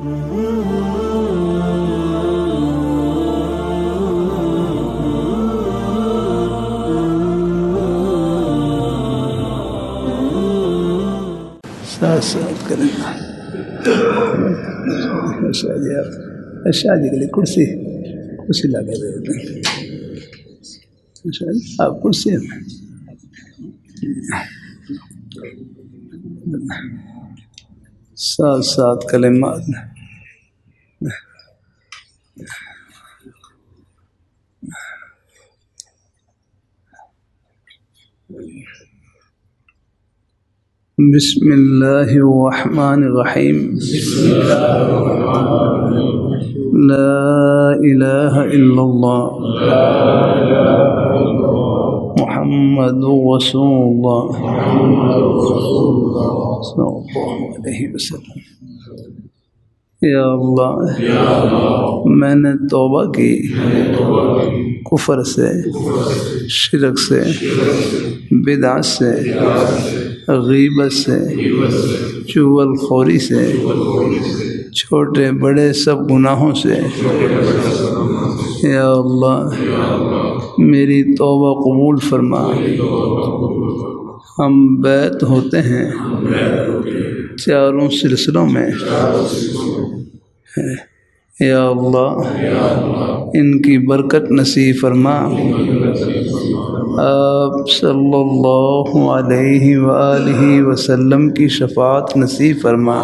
ساتھ کریں شادی کے لیے کرسی لگا دے آپ کرسی ساتھ کلمات بسم اللہ الرحمن الرحیم لا الہ الا اللہ محمد رسول اللہ صلی اللہ علیہ وسلم۔ یا اللہ میں نے توبہ کی کفر سے، شرک سے، بدعت سے، غیبت سے، چغل خوری سے، چھوٹے بڑے سب گناہوں سے۔ یا اللہ میری توبہ قبول فرما۔ ہم بیعت ہوتے ہیں چاروں سلسلوں میں، یا اللہ ان کی برکت نصیب فرما۔ آپ صلی اللہ علیہ وآلہ وسلم کی شفاعت نصیب فرما۔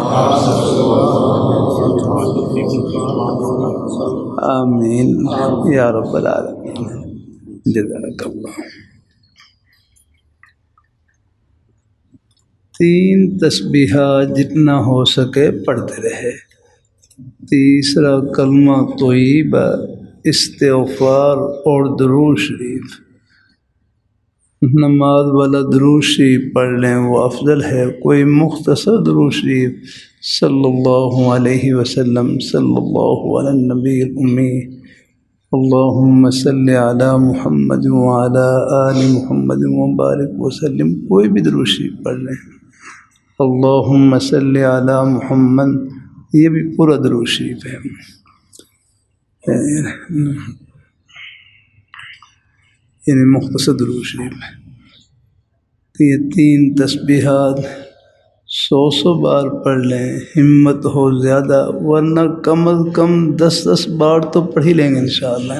آمین یا رب العالمین۔ جزاک اللہ۔ 3 تسبیحات جتنا ہو سکے پڑھتے رہے۔ تیسرا کلمہ طیبہ، استغفار اور درود شریف۔ نماز والا درود شریف پڑھ لیں وہ افضل ہے۔ کوئی مختصر درود شریف صلی اللہ علیہ وسلم، صلی اللہ علی النبی الامی، اللہم صلی علی محمد وعلی آل محمد وبارک وسلم، کوئی بھی درود شریف پڑھ لیں۔ اللہم صلی علی محمد، یہ بھی پورا درود شریف ہے۔ یعنی مختصر درود شریف ہے۔ یہ 3 تسبیحات 100 بار پڑھ لیں، ہمت ہو زیادہ، ورنہ کم از کم 10 بار تو پڑھ ہی لیں گے انشاءاللہ۔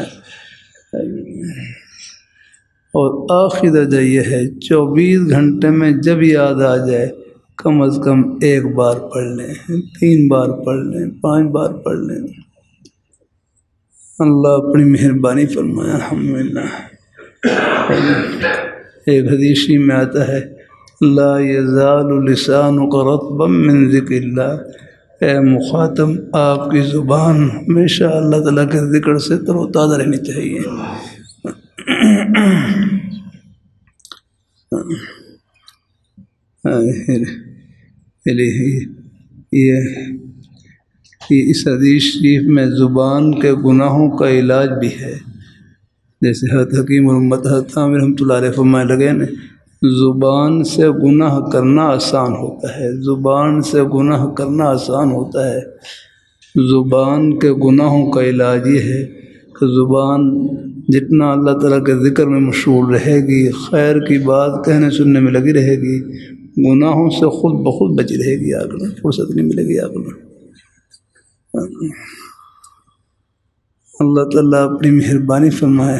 اور آخری درجہ یہ ہے 24 گھنٹے میں جب یاد آ جائے کم از کم 1 بار پڑھ لیں، 3 بار پڑھ لیں، 5 بار پڑھ لیں۔ اللہ اپنی مہربانی فرمائے۔ الحمدللہ۔ ایک حدیث میں آتا ہے لا یزال لسانک رطبا من ذکر اللہ، اے مخاطب آپ کی زبان ہمیشہ اللہ تعالیٰ کے ذکر سے تر و تازہ رہنی چاہیے۔ یہ اس حدیث شریف میں زبان کے گناہوں کا علاج بھی ہے۔ جیسے حضرت حکیم الامت حضرت عامر رحمۃ اللہ علیہ فرمانے لگے نا، زبان سے گناہ کرنا آسان ہوتا ہے، زبان سے گناہ کرنا آسان ہوتا ہے۔ زبان کے گناہوں کا علاج یہ ہے کہ زبان جتنا اللہ تعالیٰ کے ذکر میں مشغول رہے گی، خیر کی بات کہنے سننے میں لگی رہے گی، گناہوں سے خود بخود بچی رہے گی، آگے فرصت نہیں ملے گی آگے۔ اللہ تعالیٰ اپنی مہربانی فرمائے۔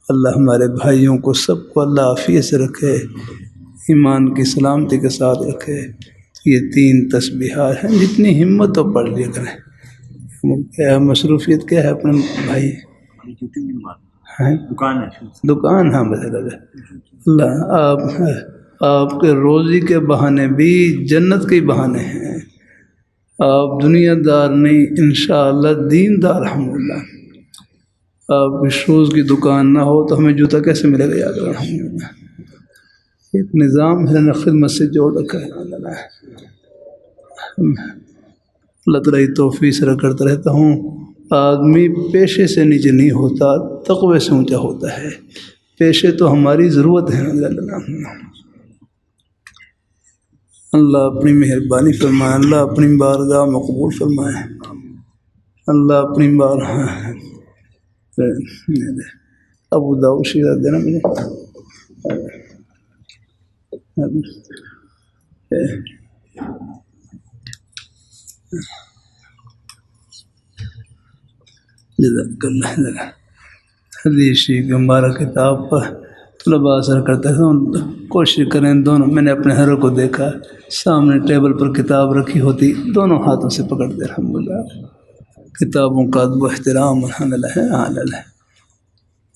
اللہ ہمارے بھائیوں کو سب کو اللہ عافیت سے رکھے، ایمان کی سلامتی کے ساتھ رکھے۔ یہ 3 تسبیحات ہیں، جتنی ہمت ہو پڑھ لیا کریں۔ کیا مصروفیت کیا ہے اپنے بھائی؟ دکان، ہاں بس اللہ آپ کے روزی کے بہانے بھی جنت کے بہانے ہیں۔ آپ دنیا دار نہیں، انشاءاللہ دین دار۔ الحمدللہ۔ آپ کی شوز کی دکان نہ ہو تو ہمیں جوتا کیسے ملے گا؟ یاد رکھیں، الحمدللہ ایک نظام ہے، خدمت سے جوڑ رکھا ہے۔ اللہ تعالیٰ کی توفیق سے کرتا رہتا ہوں۔ آدمی پیشے سے نیچے نہیں ہوتا، تقوی سے اونچا ہوتا ہے۔ پیشے تو ہماری ضرورت ہے۔ اللہ اپنی مہربانی فرمائے، اللہ اپنی بارگاہ میں قبول فرمائے، اللہ اپنی بارگاہ ابو داؤد شریف دینا مجھے جزاک اللہ۔ حدیث شریف ہمارا کتاب پر طلباء اثر کرتا ہے، کوشش کریں دونوں۔ میں نے اپنے ہر کو دیکھا سامنے ٹیبل پر کتاب رکھی ہوتی، دونوں ہاتھوں سے پکڑتے الحمدللہ۔ کتابوں کا ادب و احترام الحمدللہ ہے۔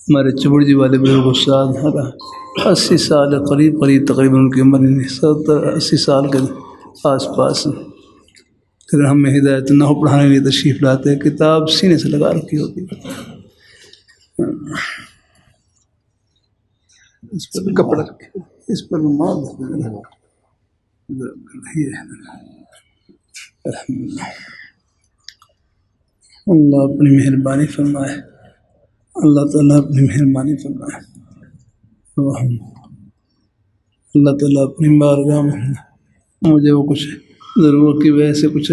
ہمارے چبڑ جی والے بزرگ استاد 80 سال قریب تقریباً ان کی عمر 70-80 سال کے آس پاس، اگر ہمیں ہدایت نہ ہو پڑھانے کے لیے تشریف لاتے، کتاب سینے سے لگا رکھی ہوتی، اس پر کپڑا رکھے، اس پر اللہ اپنی مہربانی فرمائے، اللہ تعالیٰ اپنی مہربانی فرمائے، اللہ تعالیٰ اپنی بارگاہ میں مجھے وہ کچھ ضرورت کی وجہ سے کچھ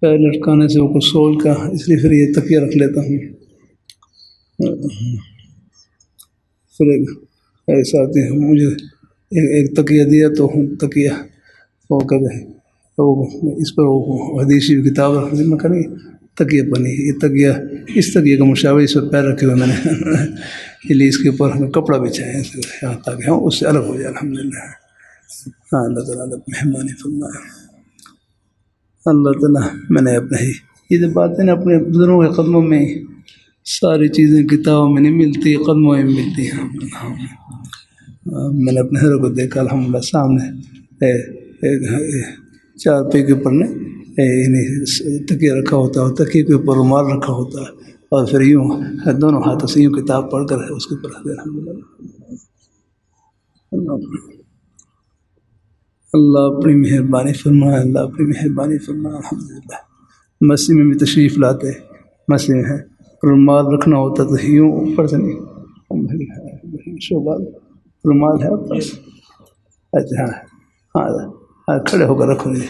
پیر لٹکانے سے وہ کچھ سوچ کا، اس لیے پھر یہ تکیہ رکھ لیتا ہوں۔ پھر ایک ساتھی مجھے ایک تکیہ دیا، تو تکیہ وہ کہتے ہیں اس پر وہ حدیث کی کتاب رکھ دی، میں کہا تکیہ بنی، یہ تکیہ اس تکیہ کا مشابہ اس پر پیر رکھے ہوئے میں نے، اس لیے اس کے اوپر ہمیں کپڑا بچھائے تاکہ ہم اس سے الگ ہو جائے الحمدللہ۔ ہاں اللہ تعالیٰ مہربانی فرمائے، اللہ تعالیٰ میں نے اپنے ہی یہ باتیں اپنے بزرگوں کے قدموں میں، ساری چیزیں کتابوں میں نہیں ملتی، قدموں میں ملتی ہیں۔ میں نے اپنے ہر کو دیکھا الحمدللہ، سامنے 4 پے کے اوپر تکیہ رکھا ہوتا ہے، تکیے کے اوپر رومال رکھا ہوتا ہے، اور پھر یوں دونوں ہاتھوں سے یوں کتاب پڑھ کر اس کے اوپر الحمدللہ۔ اللہ اپنی مہربانی فرمائے، اللہ اپنی مہربانی فرمائے الحمدللہ۔ مسجد میں بھی تشریف لاتے، مسجد میں ہے رومال رکھنا ہوتا تو یوں اوپر سے نہیں، شوبال رومال ہے پاس؟ اچھا ہاں کھڑے ہو کر رکھو جی،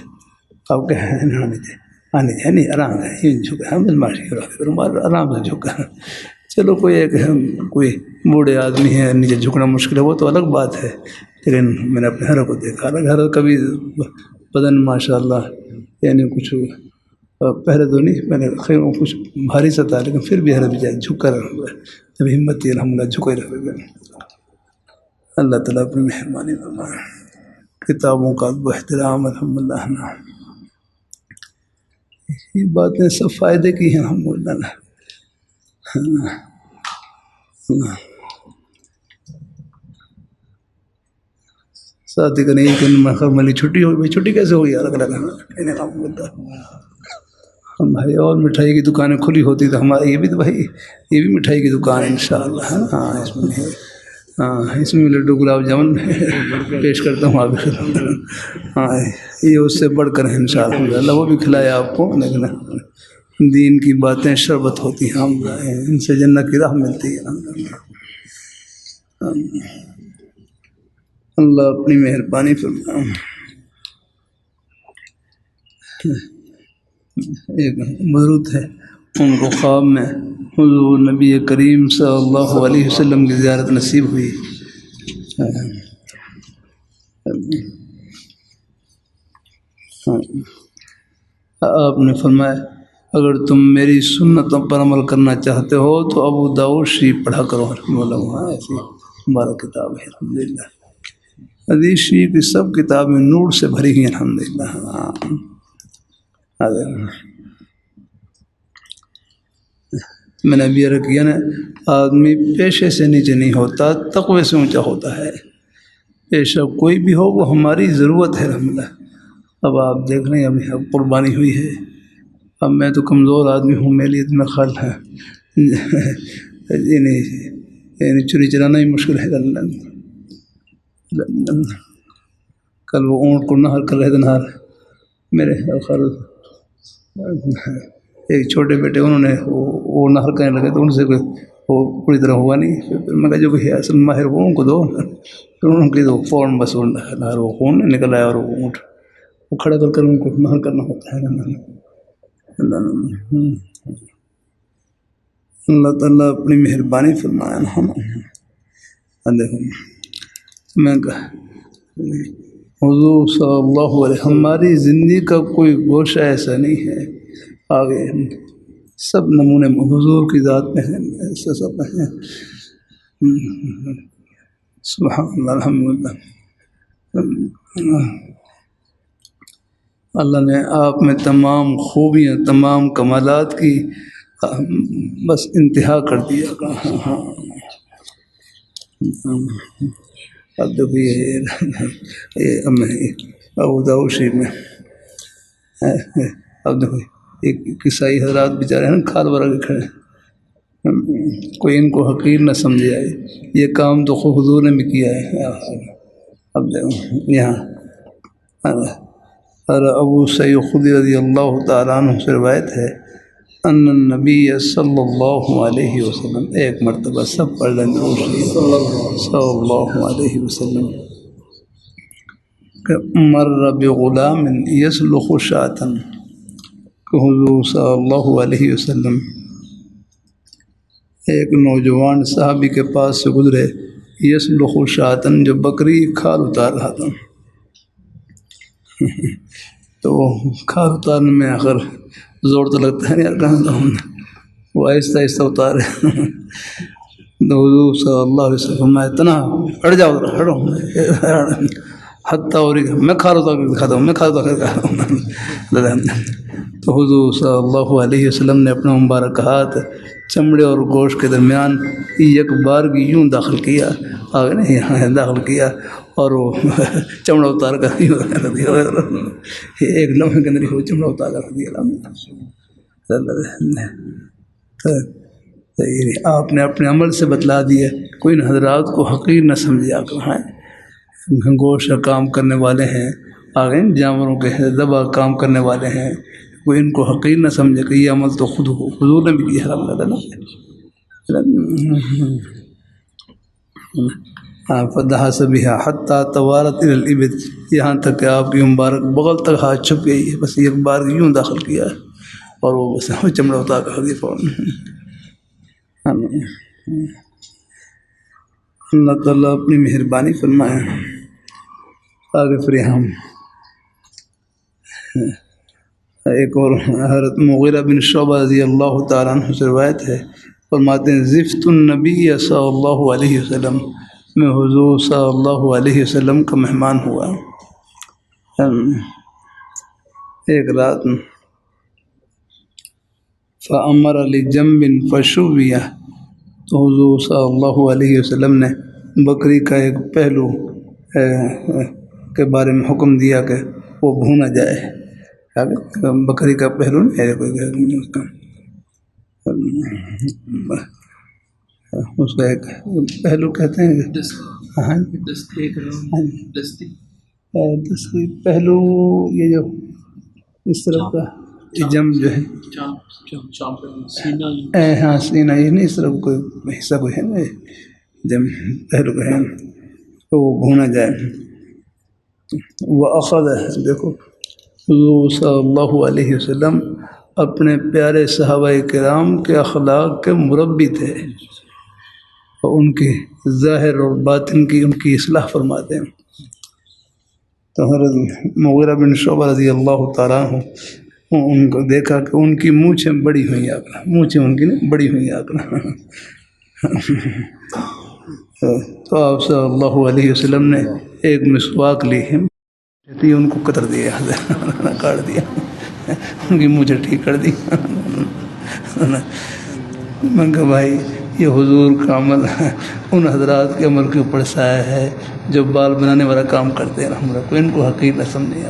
آپ کہ نہیں آرام ہے، یوں جھکا ہم ماشی رومال آرام سے جھکا۔ چلو کوئی بوڑھے آدمی ہے، نیچے جھکنا مشکل ہے، وہ تو الگ بات ہے، لیکن میں نے اپنے گھر کو دیکھا، گھر کبھی بدن ماشاء اللہ یعنی کچھ پہلے تو نہیں، میں نے خیر کچھ بھاری سا تھا، لیکن پھر بھی حرت جائے جھک کر جب ہمت تھی الحمدللہ جھکے رہے۔ اللہ تعالیٰ اپنی مہربانی فرمائے، کتابوں کا احترام الحمدللہ، یہ باتیں سب فائدے کی ہیں الحمدللہ۔ ساتھی کا نہیں کہ میری چھٹی ہو گئی، چھٹی کیسے ہوگی الگ الگ ہم بھائی، اور مٹھائی کی دکانیں کھلی ہوتی تو ہمارے یہ بھی تو بھائی یہ بھی مٹھائی کی دکان ہے انشاءاللہ۔ ہاں اس میں لڈو گلاب جامن پیش کرتا ہوں آپ، ہاں یہ اس سے بڑھ کر ہے انشاءاللہ، اللہ وہ بھی کھلائے آپ کو، لیکن دین کی باتیں شربت ہوتی ہیں، ہم ان سے جنت کی راہ ملتی ہے۔ اللہ اپنی مہربانی فرمائے۔ ایک بزرگ ہے، ان کو خواب میں حضور نبی کریم صلی اللہ علیہ وسلم کی زیارت نصیب ہوئی۔ آپ نے فرمایا اگر تم میری سنتوں پر عمل کرنا چاہتے ہو تو ابو داؤد شریف پڑھا کرو، ایسی ہمارا کتاب ہے الحمدللہ۔ حدیث شریف کی سب کتابیں نور سے بھری ہیں الحمدللہ۔ میں نے ابھی عرض کیا نا، آدمی پیشے سے نیچے نہیں ہوتا، تقوی سے اونچا ہوتا ہے۔ پیشہ کوئی بھی ہو وہ ہماری ضرورت ہے الحمدللہ۔ اب آپ دیکھ رہے ہیں ابھی اب قربانی ہوئی ہے، اب میں تو کمزور آدمی ہوں، میرے لیے اتنا خیال ہے یعنی چوری چلانا ہی مشکل ہے۔ کل وہ اونٹ کو نہر کر رہے تھے، نہر میرے ایک چھوٹے بیٹے انہوں نے وہ نہر کرنے لگے تو ان سے وہ پوری طرح ہوا نہیں. پھر میں کہا جو کہ اصل ماہر وہ ان کو دو. پھر انہوں نے تو فوراً بس وہ خون نکل آیا اور وہ اونٹ وہ کھڑا کر کر ان کو مہر کرنا ہوتا ہے. اللہ تعالیٰ اپنی مہربانی فرمایا نا. دیکھو میں حضور صلی اللہ علیہ ہماری زندگی کا کوئی گوشہ ایسا نہیں ہے آگے سب نمونے حضور کی ذات میں ہیں. ایسا سب ہیں. سبحان اللہ الحمدللہ. اللہ نے آپ میں تمام خوبیاں تمام کمالات کی بس انتہا کر دیا. اب دیکھو یہ ابو داؤد شریف میں اب دیکھو ایک عیسائی حضرات بیچارے ہیں نا کھال برا کے کھڑے. کوئی ان کو حقیر نہ سمجھے آئے. یہ کام تو خود حضور نے بھی کیا ہے. اب دیکھو یہاں ابو سعید خدری رضی اللہ تعالیٰ عنہ سے روایت ہے ان النبی صلی اللہ علیہ وسلم ایک مرتبہ سب پڑھ لیں صلی اللہ علیہ وسلم کہ مر بغلام یسلخ شاۃ کہ حضور صلی اللہ علیہ وسلم ایک نوجوان صحابی کے پاس سے گزرے یسلخ شاۃ جو بکری کھال اتار رہا تھا. تو کھال اتارنے میں آخر زور تو لگتا ہے یار کہاں تو وہ آہستہ آہستہ اتارے. تو حضور صلی اللہ علیہ وسلم اتنا ہٹ جاؤ ہٹو حتیٰ اور میں کھا رہا دکھاتا ہوں میں کھا رہا ہوں. تو حضور صلی اللہ علیہ وسلم نے اپنا مبارک ہاتھ چمڑے اور گوشت کے درمیان یک بار کی یوں داخل کیا آگے نہیں یہاں داخل کیا اور وہ چمڑا اتار کر ایک لمحے کے اندر وہ چمڑا اتار کر دیا. آپ نے اپنے عمل سے بتلا دیا. کوئی ان حضرات کو حقیر نہ سمجھے. آپ کہاں گوشت کام کرنے والے ہیں آگے جانوروں کے ذبح کام کرنے والے ہیں. کوئی ان کو حقیر نہ سمجھے کہ یہ عمل تو خود حضور نے بھی کیا. فدحا سبیہا حتیٰ توارت الی الابط یہاں تک کہ آپ کی مبارک بغل تک ہاتھ چھپ گئی ہے. بس ایک بار یوں داخل کیا اور وہ بس چمڑا اتار کر دیا فوراً. اللہ تعالیٰ اپنی مہربانی فرمائے. آگے پھر ہم ایک اور حضرت مغیرہ بن شعبہ رضی اللہ تعالیٰ عنہ سے روایت ہے فرماتے ہیں زفت النبی صلی اللہ علیہ وسلم میں حضور صلی اللہ علیہ وسلم کا مہمان ہوا. ایک رات فامر لجنب فشویہ تو حضور صلی اللہ علیہ وسلم نے بکری کا ایک پہلو کے بارے میں حکم دیا کہ وہ بھونا جائے. بکری کا پہلو نہیں ہے کوئی اس کا اس کا ایک پہلو کہتے ہیں. پہلو یہ جو اس طرف کا جم جو ہے ہاں سینہ یہ نہیں اس طرف کوئی حصہ کوئی ہے نا جم پہلو کا ہے تو وہ بھونا جائے. وہ اخذ دیکھو حضور صلی اللہ علیہ وسلم اپنے پیارے صحابہ کرام کے اخلاق کے مربی تھے اور ان کی ظاہر اور باطن کی ان کی اصلاح فرماتے ہیں. تو حضرت مغیرہ بن شعبہ رضی اللہ تعالیٰ عنہ ان کو دیکھا کہ ان کی مونچھیں بڑی ہوئی آکڑا مونچھیں ان کی بڑی ہوئی آکڑا. تو آپ صلی اللہ علیہ وسلم نے ایک مسواک لی ہے ان کو قطر دیا کاٹ دیا ان کی مونچھیں ٹھیک کر دی. میں کہا بھائی یہ حضور کا عمل ان حضرات کے عمل کے اوپر سایہ ہے جو بال بنانے والا کام کرتے ہیں. ہمارا کوئی ان کو حقیر نہ سمجھے.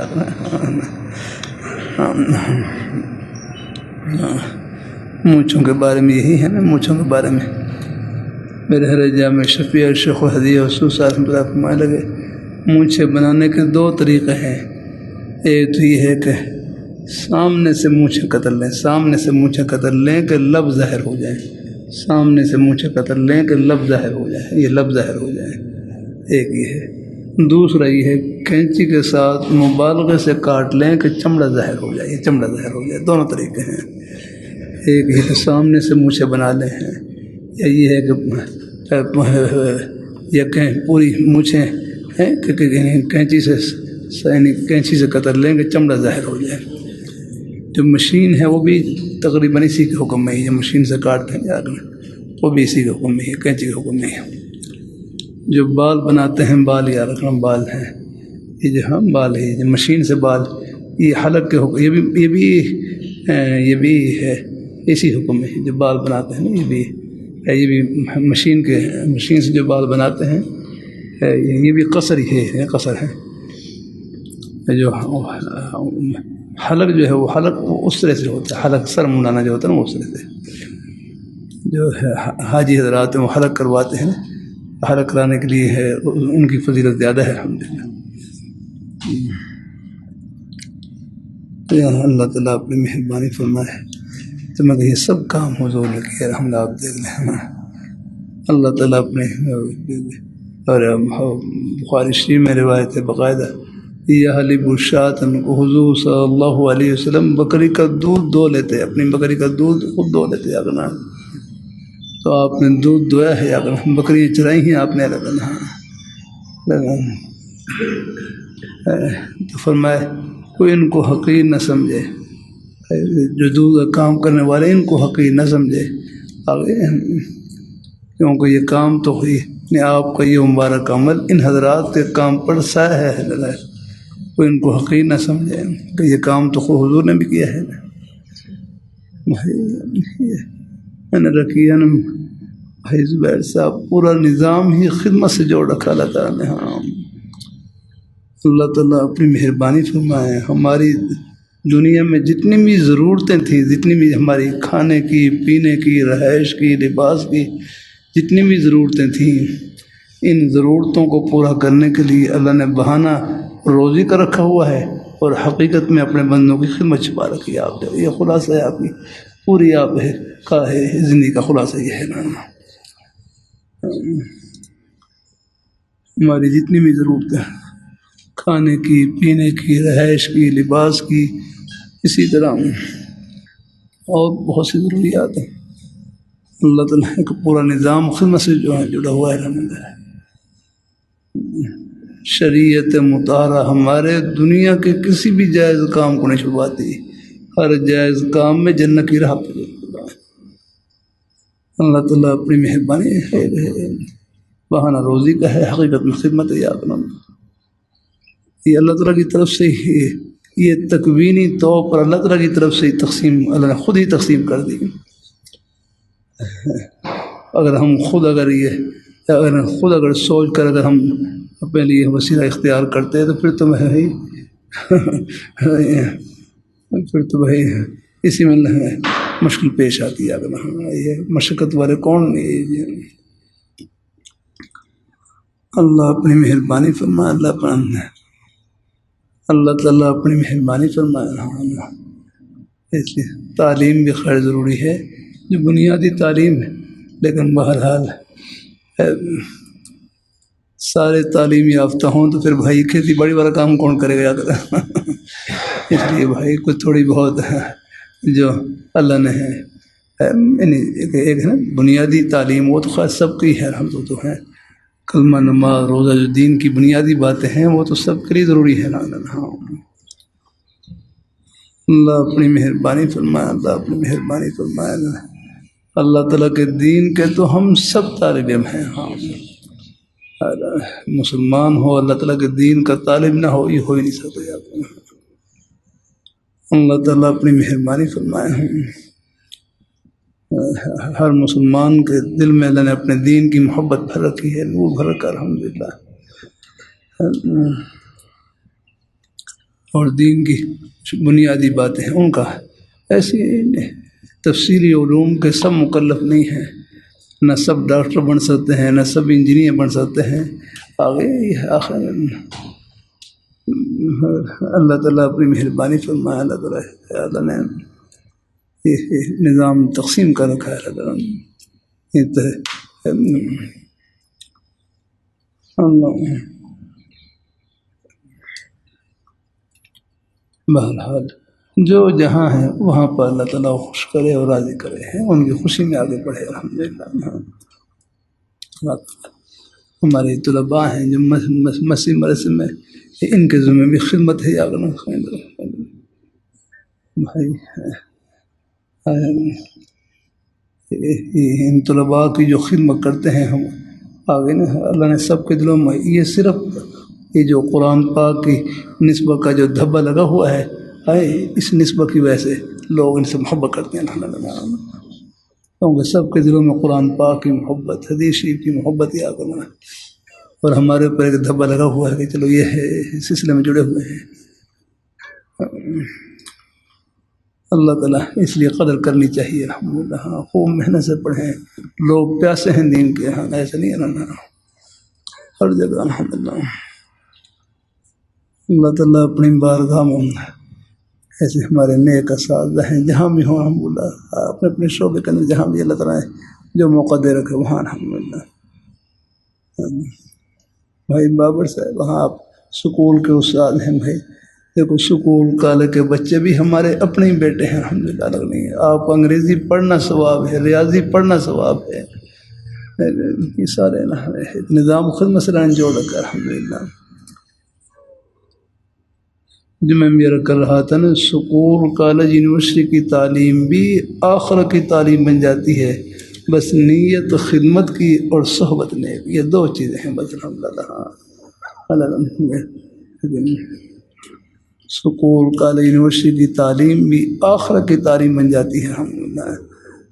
مونچھوں کے بارے میں یہی ہے نا. مونچھوں کے بارے میں میرے ہر جامع شفیع شیخ الحدیث حسوس فرمائے لگے مونچھیں بنانے کے دو طریقے ہیں. ایک تو یہ ہے کہ سامنے سے مونچھیں قتل لیں سامنے سے مونچھیں قتل لیں کہ لب ظاہر ہو جائیں سامنے سے مونچھیں قطر لیں کہ لب ظاہر ہو جائے، یہ لب ظاہر ہو جائے، ایک یہ ہے۔ دوسرا یہ ہے کینچی کے ساتھ مبالغے سے کاٹ لیں کہ چمڑا ظاہر ہو جائے، یہ چمڑا ظاہر ہو جائے، دونوں طریقے ہیں۔ ایک یہ کہ سامنے سے مونچھیں بنا لیں ہیں، یا یہ ہے کہ یا کہیں پوری مونچھیں کینچی سے یعنی کینچی سے قطر لیں کہ چمڑا ظاہر ہو جائے۔ جو مشین ہے وہ بھی تقریباً اسی کے حکم میں ہی ہے، مشین سے کاٹتے ہیں آدمی، وہ بھی اسی کے حکم میں ہی ہے، کینچی کے حکم میں ہی ہے۔ جو بال بناتے ہیں، بال یا رقم بال ہیں، یہ جو ہم بال ہے، جو مشین سے بال، یہ حلق کے حکم، یہ بھی ہے اسی حکم میں، جو بال بناتے ہیں نا، یہ بھی مشین سے جو بال بناتے ہیں، یہ بھی قصر ہی ہے، قصر ہے۔ جو حلق جو ہے وہ حلق اس طرح سے ہوتا ہے، حلق سر منڈانا جو ہوتا ہے نا، وہ اس طرح سے جو ہے حاجی حضرات ہیں وہ حلق کرواتے ہیں، حلق کرانے کے لیے ہے، ان کی فضیلت زیادہ ہے الحمدللہ۔ اللہ تعالیٰ اپنی مہربانی فرمائے تو مگر یہ سب کام حضور نے کیا، الحمد آپ دیکھ لیں، اللہ تعالیٰ اپنے اور بخاری شریف میں روایت ہے باقاعدہ، یہ حلیب الشاۃ حضور صلی اللہ علیہ وسلم بکری کا دودھ دو لیتے، اپنی بکری کا دودھ خود دو لیتے اگنا، تو آپ نے دودھ دویا ہے اگنا، بکریاں چرائی ہیں آپ نے لگنا، تو فرمائے کوئی ان کو حقیر نہ سمجھے، جو دودھ کا کام کرنے والے ان کو حقیر نہ سمجھے آگے، کیونکہ یہ کام تو ہوئی آپ کا، یہ مبارک عمل ان حضرات کے کام پر سایہ ہے لگا، کوئی ان کو حقیر نہ سمجھے کہ یہ کام تو خود حضور نے بھی کیا ہے۔ میں نے رکھی بھائی زبیر صاحب پورا نظام ہی خدمت سے جوڑ رکھا اللہ تعالیٰ نے۔ ہاں اللہ تعالیٰ اپنی مہربانی فرمائے، ہماری دنیا میں جتنی بھی ضرورتیں تھیں، جتنی بھی ہماری کھانے کی، پینے کی، رہائش کی، لباس کی جتنی بھی ضرورتیں تھیں، ان ضرورتوں کو پورا کرنے کے لیے اللہ نے بہانہ روزی کا رکھا ہوا ہے، اور حقیقت میں اپنے بندوں کی خدمت چھپا رکھی ہے آپ نے۔ یہ خلاصہ ہے آپ کی پوری آپ کا ہے زندگی کا خلاصہ یہ ہے نا، ہماری جتنی بھی ضرورتیں کھانے کی، پینے کی، رہائش کی، لباس کی، اسی طرح اور بہت سی ضروریات ہیں، اللہ تعالیٰ کا پورا نظام خدمت سے جو ہے جڑا ہوا ہے الحمدللہ۔ شریعت مطہرہ ہمارے دنیا کے کسی بھی جائز کام کو نہیں چھپاتی، ہر جائز کام میں جنت کی راہ پہ اللہ تعالیٰ اپنی مہربانی ہے، بہانہ روزی کا ہے، حقیقت میں خدمت ہے۔ یاد رکھنا یہ اللہ تعالیٰ کی طرف سے ہی، یہ تکوینی طور پر اللہ تعالیٰ کی طرف سے تقسیم، اللہ نے خود ہی تقسیم کر دی۔ اگر ہم خود اگر سوچ کر اگر ہم اپنے لیے وسیلہ اختیار کرتے ہیں تو پھر تو بھائی اسی میں مشکل پیش آتی ہے۔ اگر یہ مشقت والے کون نہیں، اللہ اپنی مہربانی فرمائے، اللہ تعالیٰ اپنی مہربانی فرمائے۔ اس لیے تعلیم بھی خیر ضروری ہے، جو بنیادی تعلیم ہے، لیکن بہرحال سارے تعلیم یافتہ ہوں تو پھر بھائی کھیتی باڑی والا کام کون کرے گا؟ اس لیے بھائی کچھ تھوڑی بہت جو اللہ نے ہے ایک ہے نا بنیادی تعلیم، وہ تو خیر سب کی ہے، ہم تو ہیں کلمہ نماز روزہ، جو دین کی بنیادی باتیں ہیں وہ تو سب کے لیے ضروری ہے نا۔ اللہ اپنی مہربانی فرمائے، اللہ اپنی مہربانی فرمائے۔ اللہ تعالیٰ کے دین کے تو ہم سب طالب علم ہیں، ہاں مسلمان ہو اللہ تعالیٰ کے دین کا طالب نہ ہو، یہ ہو ہی نہیں سکتا۔ اللہ تعالیٰ اپنی مہربانی فرمائے، ہر مسلمان کے دل میں اللہ نے اپنے دین کی محبت بھر رکھی ہے، نور بھر رکھا الحمدللہ۔ اور دین کی بنیادی باتیں ہیں ان کا ایسی تفصیلی علوم کے سب مکلف نہیں ہیں، نہ سب ڈاکٹر بن سکتے ہیں، نہ سب انجینئر بن سکتے ہیں۔ آگے آخر اللہ تعالیٰ اپنی مہربانی فرمائے، اللہ نے یہ نظام تقسیم کر رکھا ہے اللہ تعالیٰ نے۔ بہرحال جو جہاں ہے وہاں پر اللہ تعالیٰ خوش کرے اور راضی کرے ہیں، ان کی خوشی میں آگے بڑھے الحمدللہ۔ ہمارے طلباء ہیں جو مسیح مدرسے میں، ان کے ذمہ بھی خدمت ہے، بھائی ان طلباء کی جو خدمت کرتے ہیں ہم آگے نا، اللہ نے سب کے دلوں میں یہ صرف یہ جو قرآن پاک کی نسبت کا جو دھبا لگا ہوا ہے، اس نسبت کی وجہ سے لوگ ان سے محبت کرتے ہیں الحمدللہ، کیونکہ سب کے دلوں میں قرآن پاک کی محبت، حدیث شریف کی محبت یا کرنا، اور ہمارے اوپر ایک دھبا لگا ہوا ہے کہ چلو یہ ہے، اس سلسلے میں جڑے ہوئے ہیں۔ اللہ تعالیٰ اس لیے قدر کرنی چاہیے الحمدللہ۔ خوب محنت سے پڑھیں، لوگ پیاسے ہیں دین کے، ایسا نہیں رہنا ہر جگہ الحمدللہ۔ اللہ تعالیٰ اپنی بارگاہ میں ایسے ہمارے نیک اساتذہ ہیں جہاں بھی ہوں الحمدللہ، اپنے اپنے شعبے کے اندر جہاں بھی اللہ تعالیٰ نے جو موقع دے رکھے وہاں الحمدللہ۔ بھائی بابر صاحب وہاں آپ سکول کے استاد ہیں، بھائی دیکھو سکول کالج کے بچے بھی ہمارے اپنے ہی بیٹے ہیں الحمدللہ، الگ نہیں ہے۔ آپ انگریزی پڑھنا ثواب ہے، ریاضی پڑھنا ثواب ہے، یہ سارے نظام خدمت سے جوڑ رکھا ہے الحمدللہ۔ جو میں بھی کر رہا تھا نا، سکول کالج یونیورسٹی کی تعلیم بھی آخرت کی تعلیم بن جاتی ہے، بس نیت خدمت کی اور صحبت نیک، یہ دو چیزیں ہیں بس الحمدللہ۔ سکول کالج یونیورسٹی کی تعلیم بھی آخرت کی تعلیم بن جاتی ہے الحمدللہ۔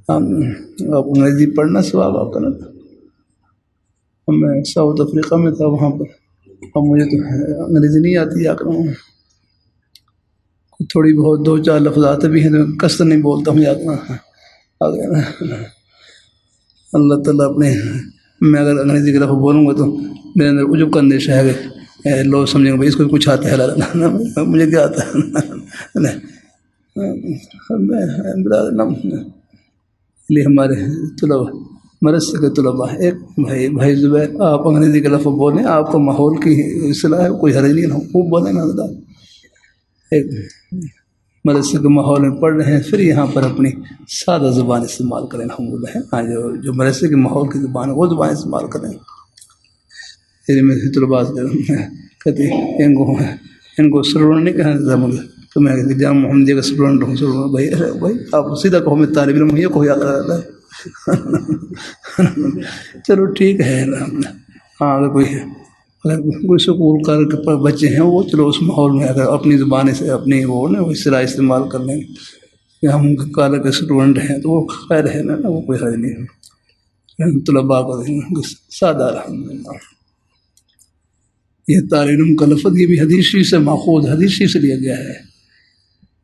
آپ انگریزی پڑھنا ثواب آپ کا نا، میں ساؤتھ افریقہ میں تھا، وہاں پر اب مجھے تو انگریزی نہیں آتی، یا کروں تھوڑی بہت دو چار لفظ بھی ہیں، کثر نہیں بولتا ہوں، یاد اللہ تعالیٰ اپنے، میں اگر انگریزی کے لفظ بولوں گا تو میرے اندر عجب کا اندیشہ ہے کہ لوگ سمجھیں گے بھائی اس کو کچھ آتا ہے، مجھے کیا آتا ہے۔ لیے ہمارے طلباء مدرسے کے طلباء ایک بھائی زبیر، آپ انگریزی کے لفظ بولیں، آپ کو ماحول کی اصلاح ہے، کوئی حرج نہیں، خوب بولیں نا، ایک مدرسے کے ماحول میں پڑھ رہے ہیں، پھر یہاں پر اپنی سادہ زبان استعمال کریں الحمدللہ۔ ہاں جو مدرسے کے ماحول کی زبان ہے وہ زبان استعمال کریں۔ پھر میں طلباء کہتے ہیں ان کو سرون نہیں کہنا چاہتا مجھے، تو میں کہتے جامع محمدیہ کا سرون رہوں، سرون بھائی آپ سیدھا کہو میں طالب علم ہوں، یہ کو یاد رہتا ہے۔ چلو ٹھیک ہے، ہاں اگر کوئی سکول کا بچے ہیں وہ چلو اس ماحول میں اگر اپنی زبان سے اپنی وہ نا وہ اصطلاح استعمال کر لیں کہ ہم کالج کے اسٹوڈنٹ ہیں تو وہ خیر ہے نا، وہ کوئی حرج نہیں ہے، طلباء کو سادہ الحمدللہ۔ یہ تعلیم کا لفظ یہ بھی حدیث شریف سے ماخوذ، حدیث شریف سے لیا گیا ہے۔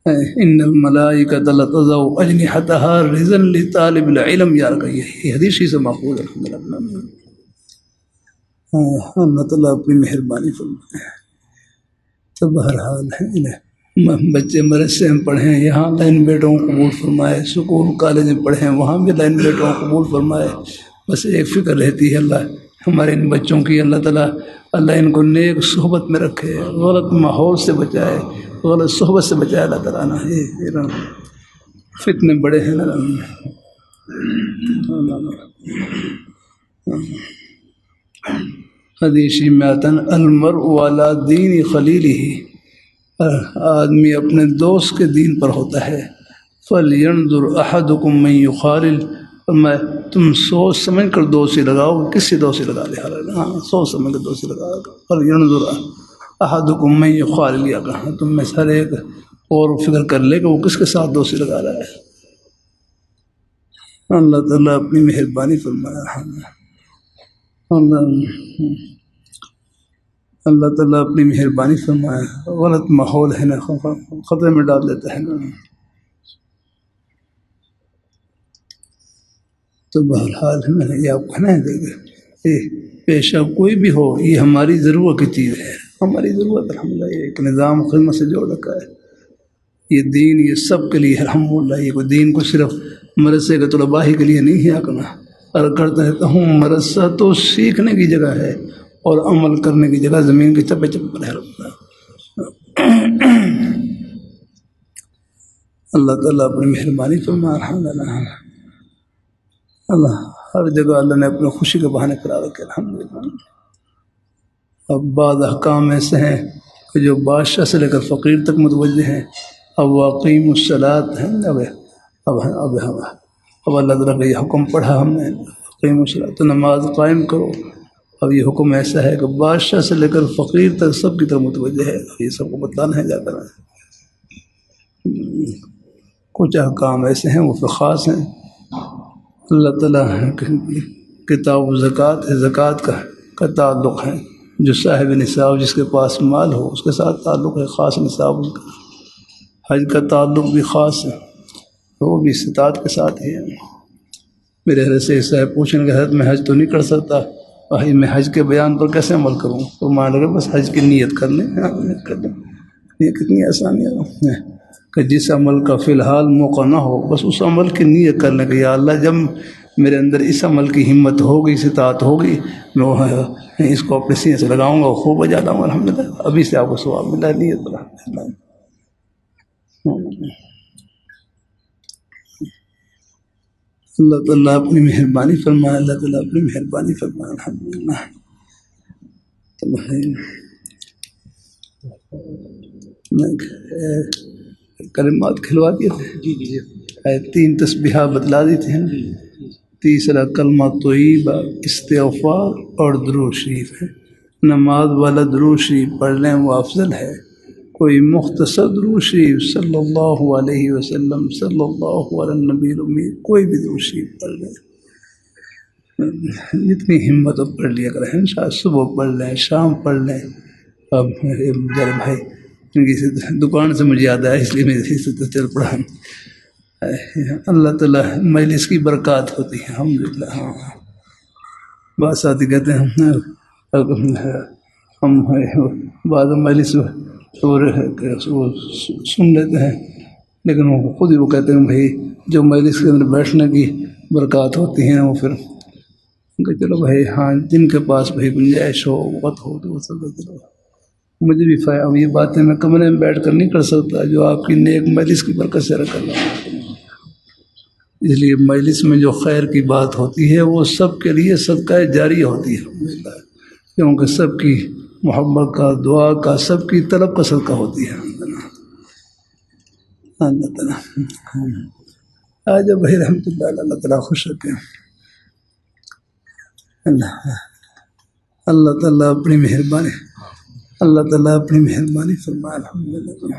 ان الملائکۃ لتضع اجنحتها رضا لطالب العلم، یار کہ یہ حدیث شریف سے ماخوذ الحمدللہ۔ اللہ تعالیٰ اپنی مہربانی فرمائے۔ تو بہرحال ہے بچے مدرسے میں پڑھیں، یہاں لائن بیٹوں کو قبول فرمائے، سکول کالج میں پڑھیں وہاں بھی لائن بیٹوں کو قبول فرمائے۔ بس ایک فکر رہتی ہے اللہ ہمارے ان بچوں کی، اللہ تعالیٰ اللہ ان کو نیک صحبت میں رکھے، غلط ماحول سے بچائے، غلط صحبت سے بچائے اللہ تعالیٰ نا، یہ فتنے بڑے ہیں نا۔ حدیث میں آتا ہے المرء علی دین خلیلہ، آدمی اپنے دوست کے دین پر ہوتا ہے۔ فلینظر احدکم من یخالل، میں تم سوچ سمجھ کر دوستی لگاؤ، کس سے دوستی لگا لے، ہاں سوچ سمجھ کر دوستی لگا۔ فلینظر احدکم من یخالل، یا کہاں تم میں سے ہر ایک اور فکر کر لے کہ وہ کس کے ساتھ دوستی لگا رہا ہے۔ اللہ تعالیٰ اپنی مہربانی فرمایا، اللہ تعالیٰ اپنی مہربانی فرمائے۔ غلط ماحول ہے نا، خطرے میں ڈال دیتا ہے نا۔ تو بہرحال میں نے یہ آپ کہنا ہے پیشہ کوئی بھی ہو، یہ ہماری ضرورت کی چیز ہے، ہماری ضرورت الحمدللہ۔ یہ ایک نظام خدمت سے جوڑ رکھا ہے، یہ دین یہ سب کے لیے الحمدللہ۔ یہ کوئی دین کو صرف مدرسے کے طلباء ہی کے لیے نہیں ہے کرنا، اور کرتا رہتا ہوں مدرسہ تو سیکھنے کی جگہ ہے اور عمل کرنے کی جگہ زمین کی چپے چپے پر ہے اللہ تعالیٰ اپنی مہربانی فرما رہا اللہ ہر جگہ اللہ نے اپنی خوشی کے بہانے کرا رکھے الحمدللہ۔ اب بعض احکام ایسے ہیں کہ جو بادشاہ سے لے کر فقیر تک متوجہ ہیں۔ اب واقعیم الصلاۃ ہے اب اللہ تعالیٰ کا یہ حکم پڑھا ہم نے واقعیم الصلاۃ، نماز قائم کرو۔ اب یہ حکم ایسا ہے کہ بادشاہ سے لے کر فقیر تک سب کی طرف متوجہ ہے، اب یہ سب کو بتانا ہے جا کر۔ کچھ احکام ایسے ہیں وہ پھر خاص ہیں۔ اللہ تعالیٰ کتاب و زکوٰۃ ہے، زکوٰۃ کا تعلق ہے، جو صاحب نصاب جس کے پاس مال ہو اس کے ساتھ تعلق ہے، خاص نصاب اس کا۔ حج کا تعلق بھی خاص ہے، وہ بھی استطاعت کے ساتھ ہی ہے۔ میرے حضرت سے صاحب پوچھنے کے حضرت میں حج تو نہیں کر سکتا، بھائی میں حج کے بیان پر کیسے عمل کروں؟ تو مان لگے بس حج کی نیت کر لیں، نیت کر لیں۔ یہ کتنی آسانی ہے کہ جس عمل کا فی الحال موقع نہ ہو بس اس عمل کی نیت کرنے کہ یا اللہ جب میرے اندر اس عمل کی ہمت ہوگی، استطاعت ہوگی، میں وہ اس کو اپنے سینے سے لگاؤں گا، خوب بجا لاؤں گا الحمدللہ۔ ابھی سے آپ کو ثواب ملا ہے نیت بنا۔ اللہ تعالیٰ اپنی مہربانی فرمائے، اللہ تعالیٰ اپنی مہربانی فرمائے الحمدللہ۔ کلمات کھلوا دیے تھے، 3 تسبیحات بتلا دی تھے۔ تیسرا کلمہ طیبہ، استغفار اور درود شریف ہے۔ نماز والا درود شریف پڑھ لیں وہ افضل ہے۔ کوئی مختصر درود شریف صلی اللہ علیہ وسلم، صلی اللہ علیہ النبی الامی، کوئی بھی درود شریف پڑھ لیں، جتنی ہمت ہو پڑھ لیا کریں۔ شاید صبح پڑھ لیں، شام پڑھ لیں۔ اب میرے بھائی دکان سے مجھے یاد آیا، اس لیے میں اسی سے چل پڑا۔ اللہ تعالیٰ مجلس کی برکات ہوتی ہے الحمدللہ۔ ہاں بعض ساتھی کہتے ہیں ہم بعض مجلس وہ سن لیتے ہیں، لیکن وہ خود ہی وہ کہتے ہیں بھائی جو مجلس کے اندر بیٹھنے کی برکات ہوتی ہیں وہ پھر کہ چلو بھائی ہاں جن کے پاس بھائی گنجائش ہو وقت ہو تو وہ سب چلو مجھے بھی فائدہ۔ اب یہ باتیں میں کمرے میں بیٹھ کر نہیں کر سکتا جو آپ کی نیک مجلس کی برکت سے کر رہا ہوں۔ اس لیے مجلس میں جو خیر کی بات ہوتی ہے وہ سب کے لیے صدقہ جاری ہوتی ہے، کیونکہ سب کی محبت کا، دعا کا، سب کی طلب کا صدقہ ہوتی ہے۔ اللہ تعالیٰ آج بھائی رحمۃ اللہ تعالیٰ خوش رکھے۔ اللہ تعالیٰ اپنی مہربانی، اللہ تعالیٰ اپنی مہربانی فرمائے الحمدللہ۔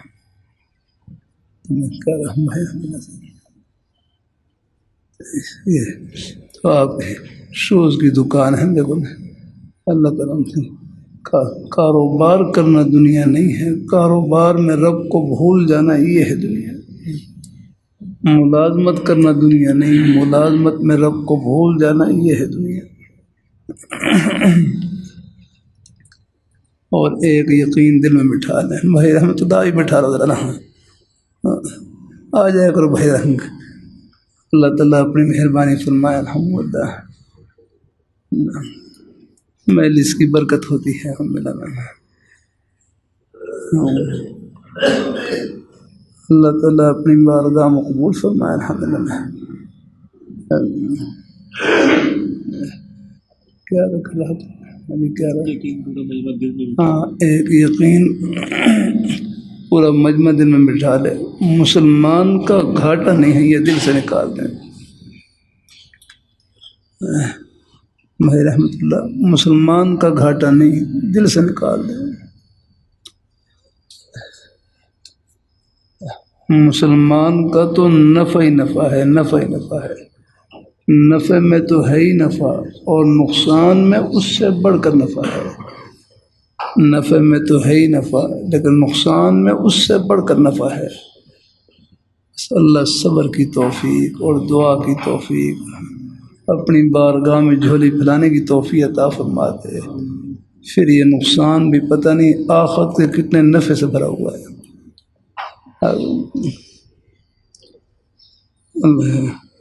کیا رحم ہے یہ تو آپ شوز کی دکان ہے، دیکھو اللہ تعالیٰ سے کاروبار کرنا دنیا نہیں ہے، کاروبار میں رب کو بھول جانا یہ ہے دنیا۔ ملازمت کرنا دنیا نہیں، ملازمت میں رب کو بھول جانا یہ ہے دنیا۔ اور ایک یقین دل میں بٹھا لیں، بھائی رحمت اللہ بھی بٹھا رہا ذرا آ جائے کرو بھائی رحم۔ اللہ تعالیٰ اپنی مہربانی فرمائے الحمدللہ۔ مجلس کی برکت ہوتی ہے الحمدللہ۔ اللہ تعالیٰ اپنی بارگاہ میں قبول فرمائے الحمدللہ۔ کیا رکھ رہا تھا ابھی؟ کیا رہا؟ ہاں ایک یقین پورا مجمع دل میں بٹھا لے، مسلمان کا گھاٹا نہیں ہے، یہ دل سے نکال دیں بھائی رحمت اللہ، مسلمان کا گھاٹا نہیں، دل سے نکال دیں۔ مسلمان کا تو نفع ہی نفع ہے، نفع ہی نفع ہے، نفع میں تو ہے ہی نفع، اور نقصان میں اس سے بڑھ کر نفع ہے۔ نفع میں تو ہے ہی نفع لیکن نقصان میں اس سے بڑھ کر نفع ہے۔ اللہ صبر کی توفیق اور دعا کی توفیق، اپنی بارگاہ میں جھولی پھیلانے کی توفیق عطا فرماتے، پھر یہ نقصان بھی پتہ نہیں آخرت کے کتنے نفع سے بھرا ہوا ہے۔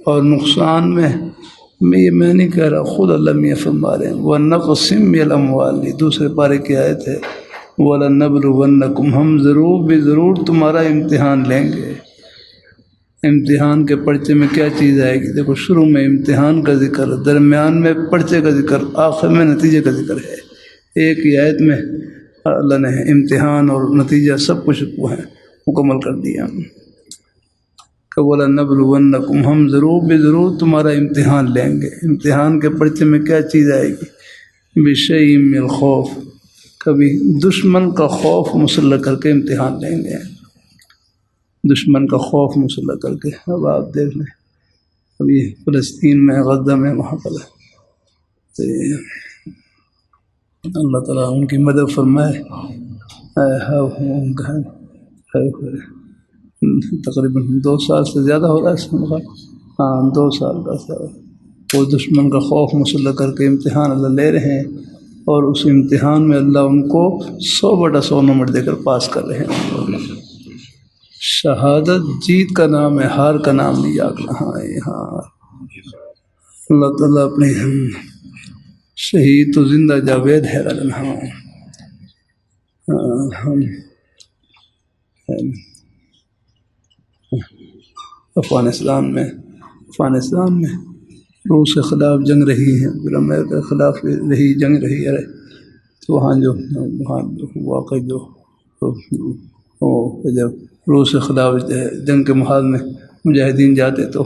اور نقصان میں میں نہیں کہہ رہا، خود اللہ میاں فرما رہے ہیں وَنَقْسِم مِّنَ الْأَمْوَالِ، دوسرے پارے کی آیت ہے وَلَنَبْلُوَنَّكُمْ، ہم ضرور بے ضرور تمہارا امتحان لیں گے۔ امتحان کے پرچے میں کیا چیز آئے گی؟ دیکھو، شروع میں امتحان کا ذکر، درمیان میں پرچے کا ذکر، آخر میں نتیجے کا ذکر ہے۔ ایک ہی آیت میں اللہ نے امتحان اور نتیجہ سب کچھ مکمل کر دیا کہ وَلَنَبْلُوَنَّكُمْ، ہم ضرور بے ضرور تمہارا امتحان لیں گے۔ امتحان کے پرچے میں کیا چیز آئے گی؟ بِشَيْءٍ مِّنَ الْخَوْفِ، کبھی دشمن کا خوف مسلح کر کے امتحان لیں گے، دشمن کا خوف مسلح کر کے۔ اب آپ دیکھ لیں، ابھی فلسطین میں، غزہ میں، وہاں پر اللہ تعالیٰ ان کی مدد فرمائے۔ تقریباً 2 سال سے زیادہ ہو رہا ہے اس میں، ہاں 2 سال کا سا، وہ دشمن کا خوف مسلح کر کے امتحان اللہ لے رہے ہیں، اور اس امتحان میں اللہ ان کو 100/100 نمبر دے کر پاس کر رہے ہیں۔ شہادت جیت کا نام ہے، ہار کا نام نہیں یاد رہا ہے۔ ہاں اللہ تعالیٰ اپنے شہید تو زندہ جاوید ہے ہاں افغانستان میں روس کے خلاف جنگ رہی ہے، پھر امریکہ کے خلاف رہی جنگ رہی ہے، تو وہاں واقع جب روس کے خلاف جنگ کے محاذ میں مجاہدین جاتے تو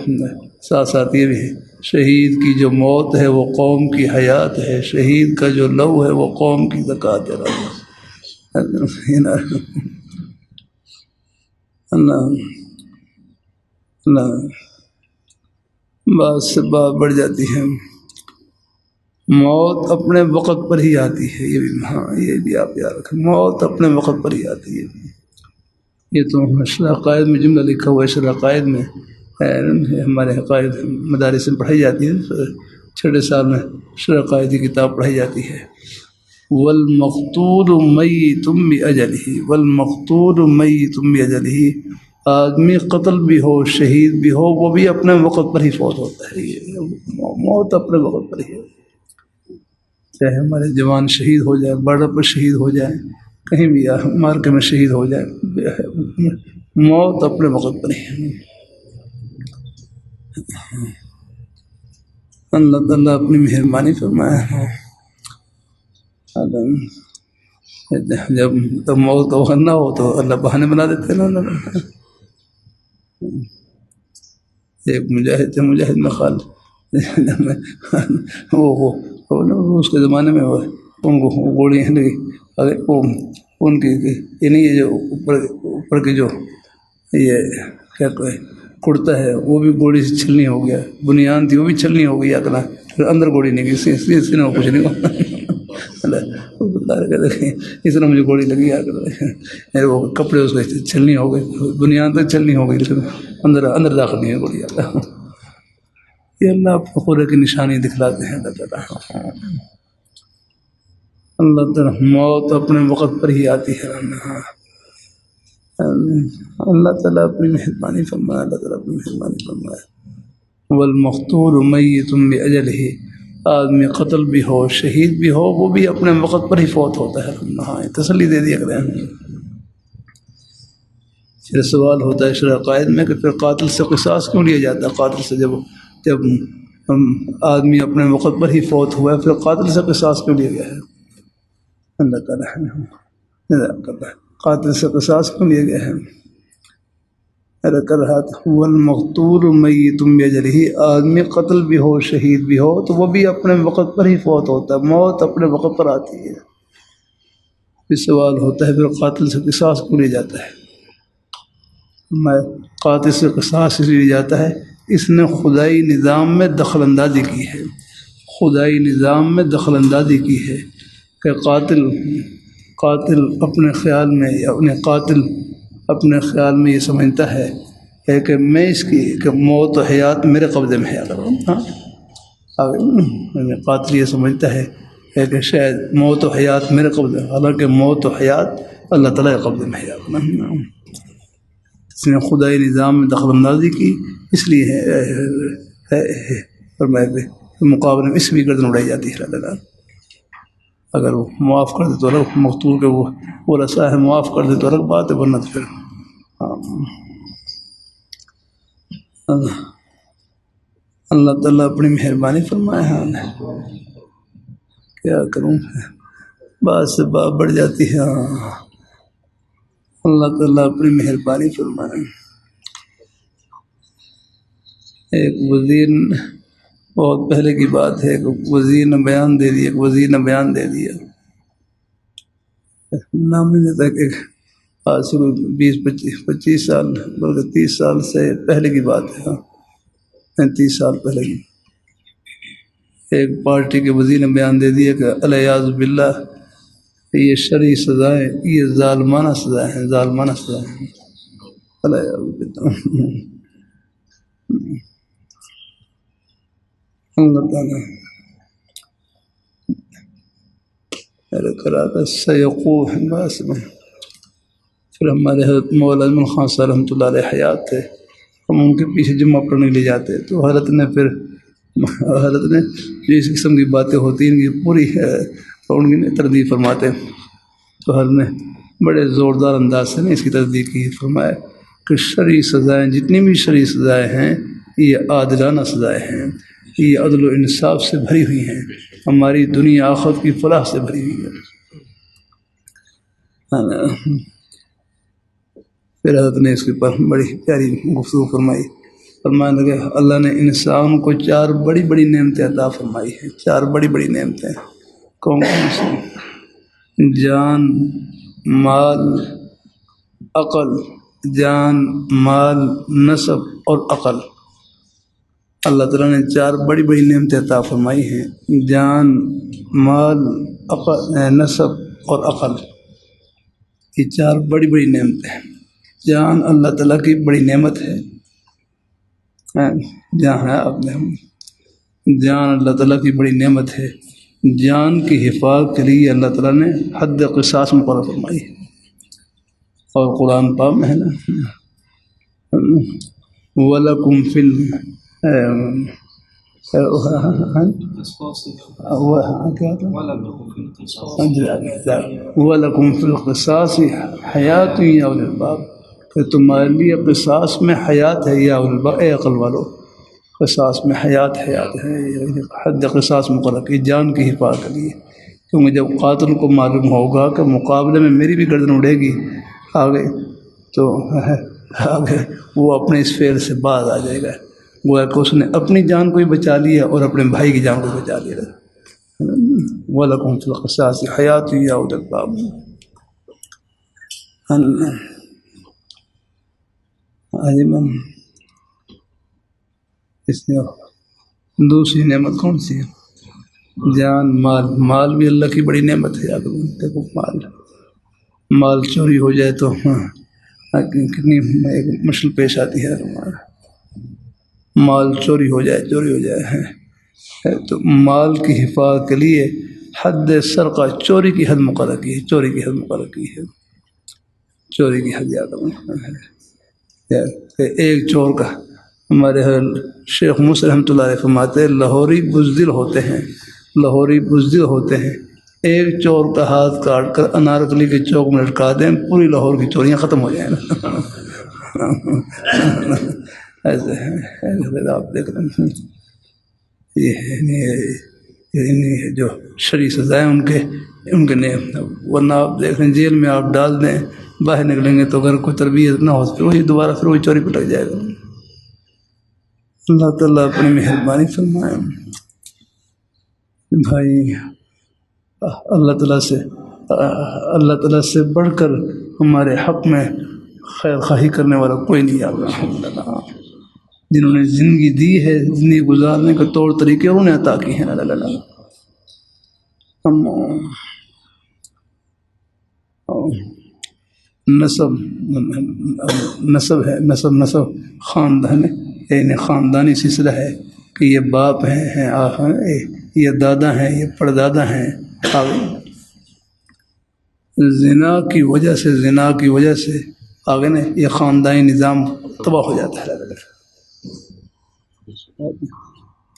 ساتھ ساتھ یہ بھی ہے، شہید کی جو موت ہے وہ قوم کی حیات ہے، شہید کا جو لو ہے وہ قوم کی زکوٰۃ ہے۔ بات سے بات بڑھ جاتی ہے، موت اپنے وقت پر ہی آتی ہے، یہ بھی ہاں یہ بھی آپ یاد رکھیں، موت اپنے وقت پر ہی آتی ہے۔ یہ تو شرح عقائد میں جملہ لکھا ہوا ہے، شرح عقائد میں ہمارے عقائد مدارس میں پڑھائی جاتی ہے، 6 سال میں شرح عقائد کی کتاب پڑھائی جاتی ہے۔ والمقتول میت بأجلہ، والمقتول میت بأجلہ، آدمی قتل بھی ہو، شہید بھی ہو، وہ بھی اپنے وقت پر ہی فوت ہوتا ہے۔ یہ موت اپنے وقت پر ہی ہے، چاہے ہمارے جوان شہید ہو جائے، بارڈر پر شہید ہو جائے، کہیں بھی مارکے میں شہید ہو جائے، موت اپنے وقت پر ہی ہے۔ اللہ تعالیٰ اپنی مہربانی فرمائے، جب موت کا وقت نہ ہو تو اللہ بہانے بنا دیتے نا۔ ایک مجاہد تھے، مجاہد میں خال وہ اس کے زمانے میں ان کو گولی لگی، ان کی یعنی یہ جو اوپر کی جو یہ کیا کرتا ہے وہ بھی گولی سے چھلنی ہو گیا، بنیان تھی وہ بھی چھلنی ہو گئی، اکلا پھر اندر گولی نہیں گئی، اس نے کچھ نہیں ہوا۔ اس طرح مجھے گولی لگی آ کر، وہ کپڑے اس کے چھلنی ہو گئی، بنیاد تک چھلنی ہو گئی، لیکن اندر داخل نہیں ہے گولی آتا۔ یہ اللہ اپنے قدرت کی نشانی دکھلاتے ہیں اللہ تعالیٰ۔ اللہ تعالیٰ موت اپنے وقت پر ہی آتی ہے، اللہ تعالیٰ اپنی مہربانی فرمائے، اللہ تعالیٰ اپنی مہربانی فرمائے۔ والمقتول میت بأجلہ، آدمی قتل بھی ہو، شہید بھی ہو، وہ بھی اپنے وقت پر ہی فوت ہوتا ہے۔ ہاں تسلی دے دیا کریں۔ پھر سوال ہوتا ہے شرح عقائد میں کہ پھر قاتل سے قصاص کیوں لیا جاتا ہے؟ قاتل سے جب آدمی اپنے وقت پر ہی فوت ہوا ہے، پھر قاتل سے قصاص کیوں لیا گیا ہے؟ اللہ تعالیٰ قاتل سے قصاص کیوں لیا گیا ہے؟ کر رہا تھا والمقتول میت بأجلہ، آدمی قتل بھی ہو، شہید بھی ہو، تو وہ بھی اپنے وقت پر ہی فوت ہوتا ہے، موت اپنے وقت پر آتی ہے۔ پھر سوال ہوتا ہے پھر قاتل سے قصاص کیوں لیا جاتا ہے؟ قاتل سے قصاص اس لیے لیا جاتا ہے، اس نے خدائی نظام میں دخل اندازی کی ہے، خدائی نظام میں دخل اندازی کی ہے کہ قاتل اپنے خیال میں، یا قاتل اپنے خیال میں یہ سمجھتا ہے کہ میں اس کی کہ موت و حیات میرے قبضے میں ہے۔ قاتل یہ سمجھتا ہے کہ شاید موت و حیات میرے قبضے میں، حالانکہ موت و حیات اللہ تعالیٰ کے قبضے میں ہے۔ اس نے خدائی نظام میں دخل اندازی کی، اس لیے فرمائے تو مقابلے میں اس بھی گردن اڑائی جاتی ہے اللہ تعالیٰ. اگر وہ معاف کر دے تو الگ مقتول کے وہ رسا ہے، معاف کر دے تو الگ بات ہے، ورنہ تو پھر اللہ تعالیٰ اپنی مہربانی فرمائے. ہاں کیا کروں، بات سے بات بڑھ جاتی ہے. اللہ تعالیٰ اپنی مہربانی فرمائے. ایک وزیر، بہت پہلے کی بات ہے، ایک وزیر نے بیان دے دیا، نام نہیں لیتا کہ آج سے 20-25 سال بلکہ 30 سال سے پہلے کی بات ہے. 30 سال پہلے کی ایک پارٹی کے وزیر نے بیان دے دیا کہ الیاذ باللہ یہ شرعی سزائیں، یہ ظالمانہ سزائیں ہیں، ظالمانہ سزائیں ہیں. الیاذ باللہ. اللہ تعالیٰ میرے کرا کر سیقوح باس میں. پھر ہمارے حضرت مولانا اجمل خان صاحب رحمۃ اللہ علیہ حیات تھے، ہم ان کے پیچھے جمعہ پڑھنے لے جاتے تو حضرت نے جس قسم کی باتیں ہوتی ہیں ان کی پوری ان کی تردید فرماتے. تو حضرت نے بڑے زوردار انداز سے اس کی تصدیق کی، فرمایا کہ شرعی سزائیں، جتنی بھی شرعی سزائیں ہیں یہ عادلانہ سزائیں ہیں، یہ عدل و انصاف سے بھری ہوئی ہیں، ہماری دنیا آخرت کی فلاح سے بھری ہوئی ہے. پھر حضرت نے اس کے پر بڑی پیاری گفتگو فرمائی. فرمانے لگے اللہ نے انسان کو 4 بڑی بڑی نعمتیں عطا فرمائی ہیں، 4 بڑی بڑی نعمتیں. کون کون سی؟ جان، مال، عقل. جان، مال، نسب اور عقل. اللہ تعالیٰ نے 4 بڑی بڑی نعمتیں عطا فرمائی ہیں، جان، مال، عقل، نسب اور عقل. یہ 4 بڑی بڑی نعمتیں ہیں. جان اللہ تعالیٰ کی بڑی نعمت ہے. جان ہے آپ نے، جان اللہ تعالیٰ کی بڑی نعمت ہے. جان کی حفاظت کے لیے اللہ تعالیٰ نے حد قصاص مقرر فرمائی ہے، اور قرآن پاک میں ہے نا وَلَكُمْ فِي وَلَكُمْ فِي الْقِصَاصِ حَيَاتٌ يَا أُولِي الْأَلْبَابِ، کہ تمہارے لیے قصاص میں حیات ہے یا أُولِي الْأَلْبَابِ، اے عقل والو. قصاص میں حیات ہے، حد قصاص مقرر کی جان کی حفاظت کے لیے. کیونکہ جب قاتل کو معلوم ہوگا کہ مقابلے میں میری بھی گردن اڑے گی آگے، تو آگے وہ اپنے اس فعل سے باز آ جائے گا. گویا کہ اس نے اپنی جان کو بھی بچا لیا اور اپنے بھائی کی جان کو بھی بچا لیا. وَلَكُمْ فِي الْقِصَاصِ حَيَاتٌ يَا أُولِي الْأَلْبَابِ. اس نے دوسری نعمت کون سی ہے؟ جان، مال. مال بھی اللہ کی بڑی نعمت ہے. دیکھو مال چوری ہو جائے تو کتنی ایک مشکل پیش آتی ہے. مال چوری ہو جائے تو مال کی حفاظت کے لیے حد سرقہ، چوری کی حد مقرر کی ہے. چوری کی حد یاد ہے. ایک چور کا، ہمارے شیخ موسی رحمۃ اللہ علیہ فرماتے ہیں لاہوری بزدل ہوتے ہیں. ایک چور کا ہاتھ کاٹ کر انارکلی کے چوک میں لٹکا دیں، پوری لاہور کی چوریاں ختم ہو جائیں. ایسے ہیں آپ دیکھ رہے ہیں. یہ جو شرعی سزائیں ان کے نیم، ورنہ آپ دیکھ رہے ہیں جیل میں آپ ڈال دیں، باہر نکلیں گے تو اگر کوئی تربیت نہ ہو تو وہی دوبارہ پھر وہی چوری پہ لگ جائے گا. اللہ تعالیٰ اپنی مہربانی فرمائے. بھائی اللہ تعالیٰ سے بڑھ کر ہمارے حق میں خیر خواہی کرنے والا کوئی نہیں. اللہ جنہوں نے زندگی دی ہے، زندگی گزارنے کے طور طریقے انہوں نے عطا کی ہیں. نسب خاندان، یعنی خاندانی سلسلہ ہے کہ یہ باپ ہیں، یہ دادا ہیں، یہ پردادا ہیں. زنا کی وجہ سے آگے نا یہ خاندانی نظام تباہ ہو جاتا ہے.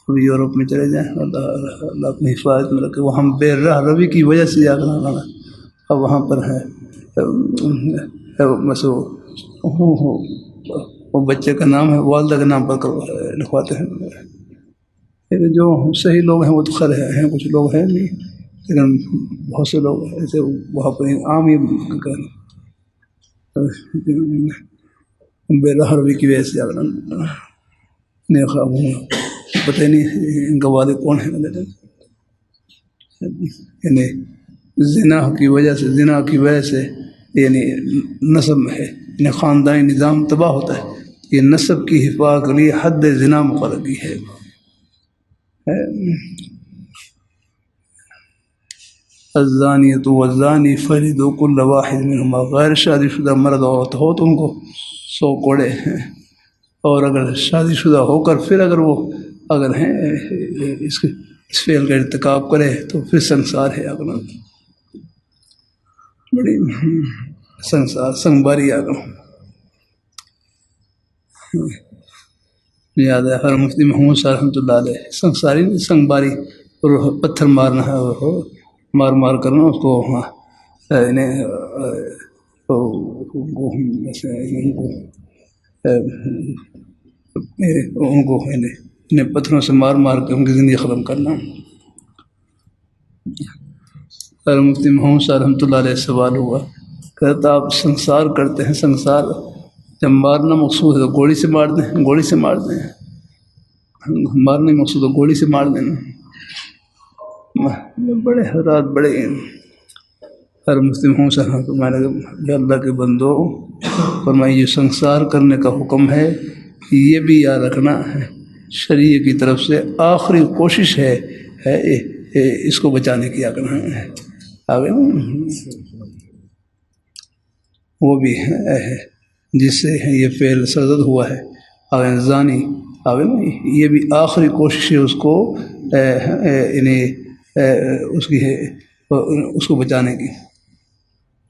ابھی یورپ میں چلے جائیں، اللہ اپنی حفاظت میں رکھے، وہاں بے راہ روی کی وجہ سے جا کر اب وہاں پر ہے بس وہ بچے کا نام ہے والدہ کے نام پر لکھواتے ہیں۔ لیکن جو صحیح لوگ ہیں وہ تو خیر ہیں، کچھ لوگ ہیں نہیں، لیکن بہت سے لوگ ایسے وہاں پر عام ہی بے راہ روی کی وجہ سے جا کر نہیں خواب ہوں، پتہ نہیں ان کا والد کون ہے، یعنی زنا کی وجہ سے یعنی نسب میں ہے، یعنی خاندانی نظام تباہ ہوتا ہے، یہ نسب کی حفاظت کے لیے حد زنا مقرر کی ہے۔ الزانیۃ والزانی فجلدوا کل واحد منہما، غیر شادی شدہ مرد عورت ہو تو ان کو 100 کوڑے ہیں، اور اگر شادی شدہ ہو کر پھر اگر وہ ہیں اس فعل کا ارتکاب کرے تو پھر سنسار ہے، اگر بڑی سنسار سنگباری اگر یاد ہے ہر مفتی محمود صاحب رحمۃ اللہ علیہ، سنساری سنگباری اور پتھر مارنا ہے، مار کرنا اس کو، ان کو پتھروں سے مار کے ان کی زندگی ختم کرنا۔ ہر مفتی محمود صاحب رحمۃ اللہ علیہ سوال ہوا، کہتا آپ سنسار کرتے ہیں، سنسار جب مارنا مقصود ہے تو گولی سے مار دیں، مارنے مقصود ہے گولی سے مار دینا۔ بڑے حضرات بڑے ہر مفتی محمود صاحب فرمایا اللہ کے بندو، فرمایا یہ سنسار کرنے کا حکم ہے، یہ بھی یاد رکھنا ہے شریعت کی طرف سے آخری کوشش ہے اس کو بچانے کی، آگے وہ بھی ہے جس سے یہ فعل سرزد ہوا ہے، آگے زانی، آگے یہ بھی آخری کوشش ہے اس کو اس کو بچانے کی۔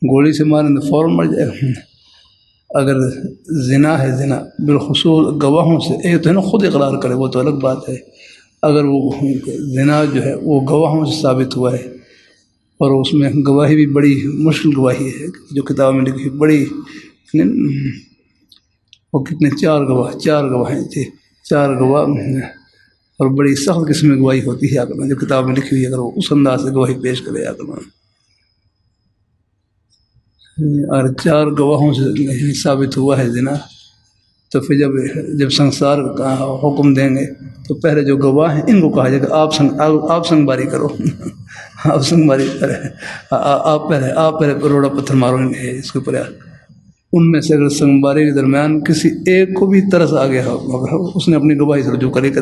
گولی سے ماریں تو فوراً مر جائے گا، اگر زنا ہے، زنا بالخصوص گواہوں سے، ایک تو ہے نا خود اقرار کرے وہ تو الگ بات ہے، اگر وہ زنا جو ہے وہ گواہوں سے ثابت ہوا ہے، اور اس میں گواہی بھی بڑی مشکل گواہی ہے جو کتاب میں لکھی، بڑی وہ کتنے 4 گواہ تھے، 4 گواہ، اور بڑی سخت قسم کی گواہی ہوتی ہے جو کتاب میں لکھی ہوئی ہے، اگر وہ اس انداز سے گواہی پیش کرے اور 4 گواہوں سے ثابت ہوا ہے زنا، تو پھر جب سنسار کا حکم دیں گے تو پہلے جو گواہ ہیں ان کو کہا جائے کہ آپ سنگباری کرو، آپ سنگباری کریں، آپ پہلے روڑا پتھر مارو اس کے اوپر۔ ان میں سے اگر سنگباری کے درمیان کسی ایک کو بھی ترس آ گیا ہو، اس نے اپنی گواہی سے رجوع کری کہ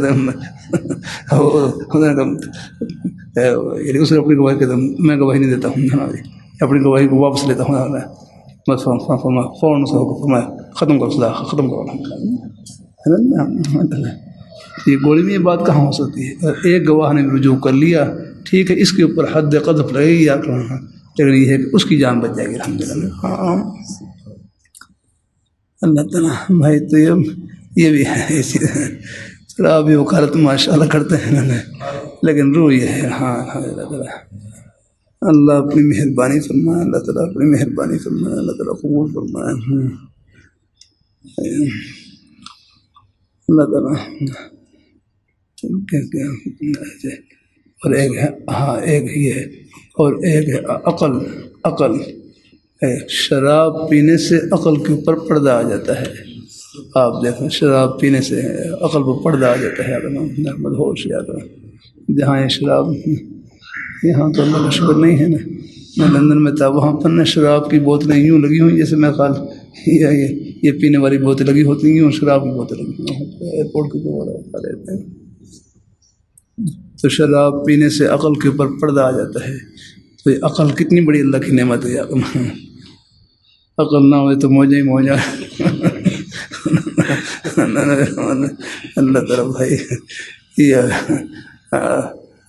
اس نے اپنی گواہی کہ میں گواہی نہیں دیتا ہوں، اپنی گواہی کو واپس لیتا ہوں، بس فوراً سے ختم کرو۔ یہ گولی میں یہ بات کہاں ہو سکتی ہے؟ اگر ایک گواہ نے رجوع کر لیا ٹھیک ہے، اس کے اوپر حد قذف لگے گی، لیکن یہ ہے کہ اس کی جان بچ جائے گی الحمدللہ۔ ہاں اللہ تعالیٰ بھائی تو یہ بھی ہے اسی طرح ابھی وکالت ماشاء اللہ کرتے ہیں لیکن روح یہ ہے، ہاں اللہ اپنی مہربانی فرمائے، اللہ تعالیٰ اپنی مہربانی فرمائے، اللہ تعالیٰ قبول فرمائے، اللہ تعالیٰ۔ اور ایک ہے ایک یہ ہے، اور ایک ہے عقل ہے، شراب پینے سے عقل کے اوپر پردہ آ جاتا ہے، آپ دیکھیں شراب پینے سے عقل پر پردہ آ جاتا ہے، مدہوش یاد جہاں یہ شراب، یہاں تو اللہ کا شکر نہیں ہے نا، میں لندن میں تھا، وہاں پر نا شراب کی بوتلیں یوں لگی ہوئی جیسے میں خیال یہ پینے والی بوتلیں لگی ہوتی ہیں، یوں شراب کی بوتلیں لگی ہوئی ایئرپورٹ کے اوپر، تو شراب پینے سے عقل کے اوپر پردہ آ جاتا ہے، تو یہ عقل کتنی بڑی اللہ کی نعمت ہے، عقل نہ ہوئے تو موجہ ہی موجہ اللہ تعالیٰ بھائی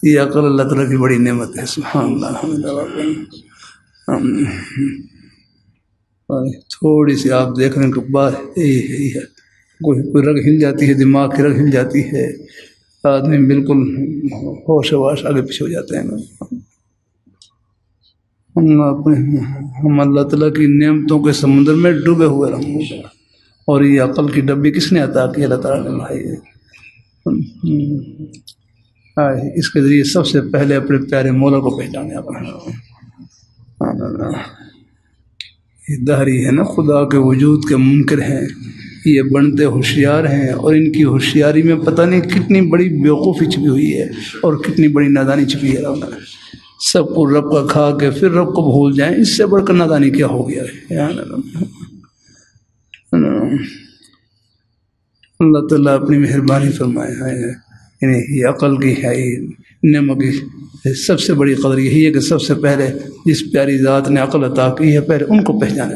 یہ عقل اللہ تعالیٰ کی بڑی نعمت ہے، سبحان اللہ۔ تھوڑی سی آپ دیکھنے کے بعد یہی ہے، کوئی رگ ہل جاتی ہے، دماغ کی رگ ہل جاتی ہے، آدمی بالکل ہوش واش آگے پیچھے ہو جاتے ہیں. ہم اللہ تعالیٰ کی نعمتوں کے سمندر میں ڈوبے ہوئے رہوں گے. اور یہ عقل کی ڈبی کس نے عطا کی؟ اللہ تعالیٰ نے بھائی. اس کے ذریعے سب سے پہلے اپنے پیارے مولا کو پہچانے. یہ دہری ہے نا، خدا کے وجود کے منکر ہیں، یہ بنتے ہوشیار ہیں، اور ان کی ہوشیاری میں پتہ نہیں کتنی بڑی بیوقوفی چھپی ہوئی ہے اور کتنی بڑی نادانی چھپی ہے. سب کو رب کا کھا کے پھر رب کو بھول جائیں، اس سے بڑھ کر نادانی کیا ہو گیا ہے. اللہ تعالیٰ اپنی مہربانی فرمائے ہے. یہ عقل کی ہے، نعمت کی سب سے بڑی قدر یہی ہے کہ سب سے پہلے جس پیاری ذات نے عقل عطا کی ہے پہلے ان کو پہچانے،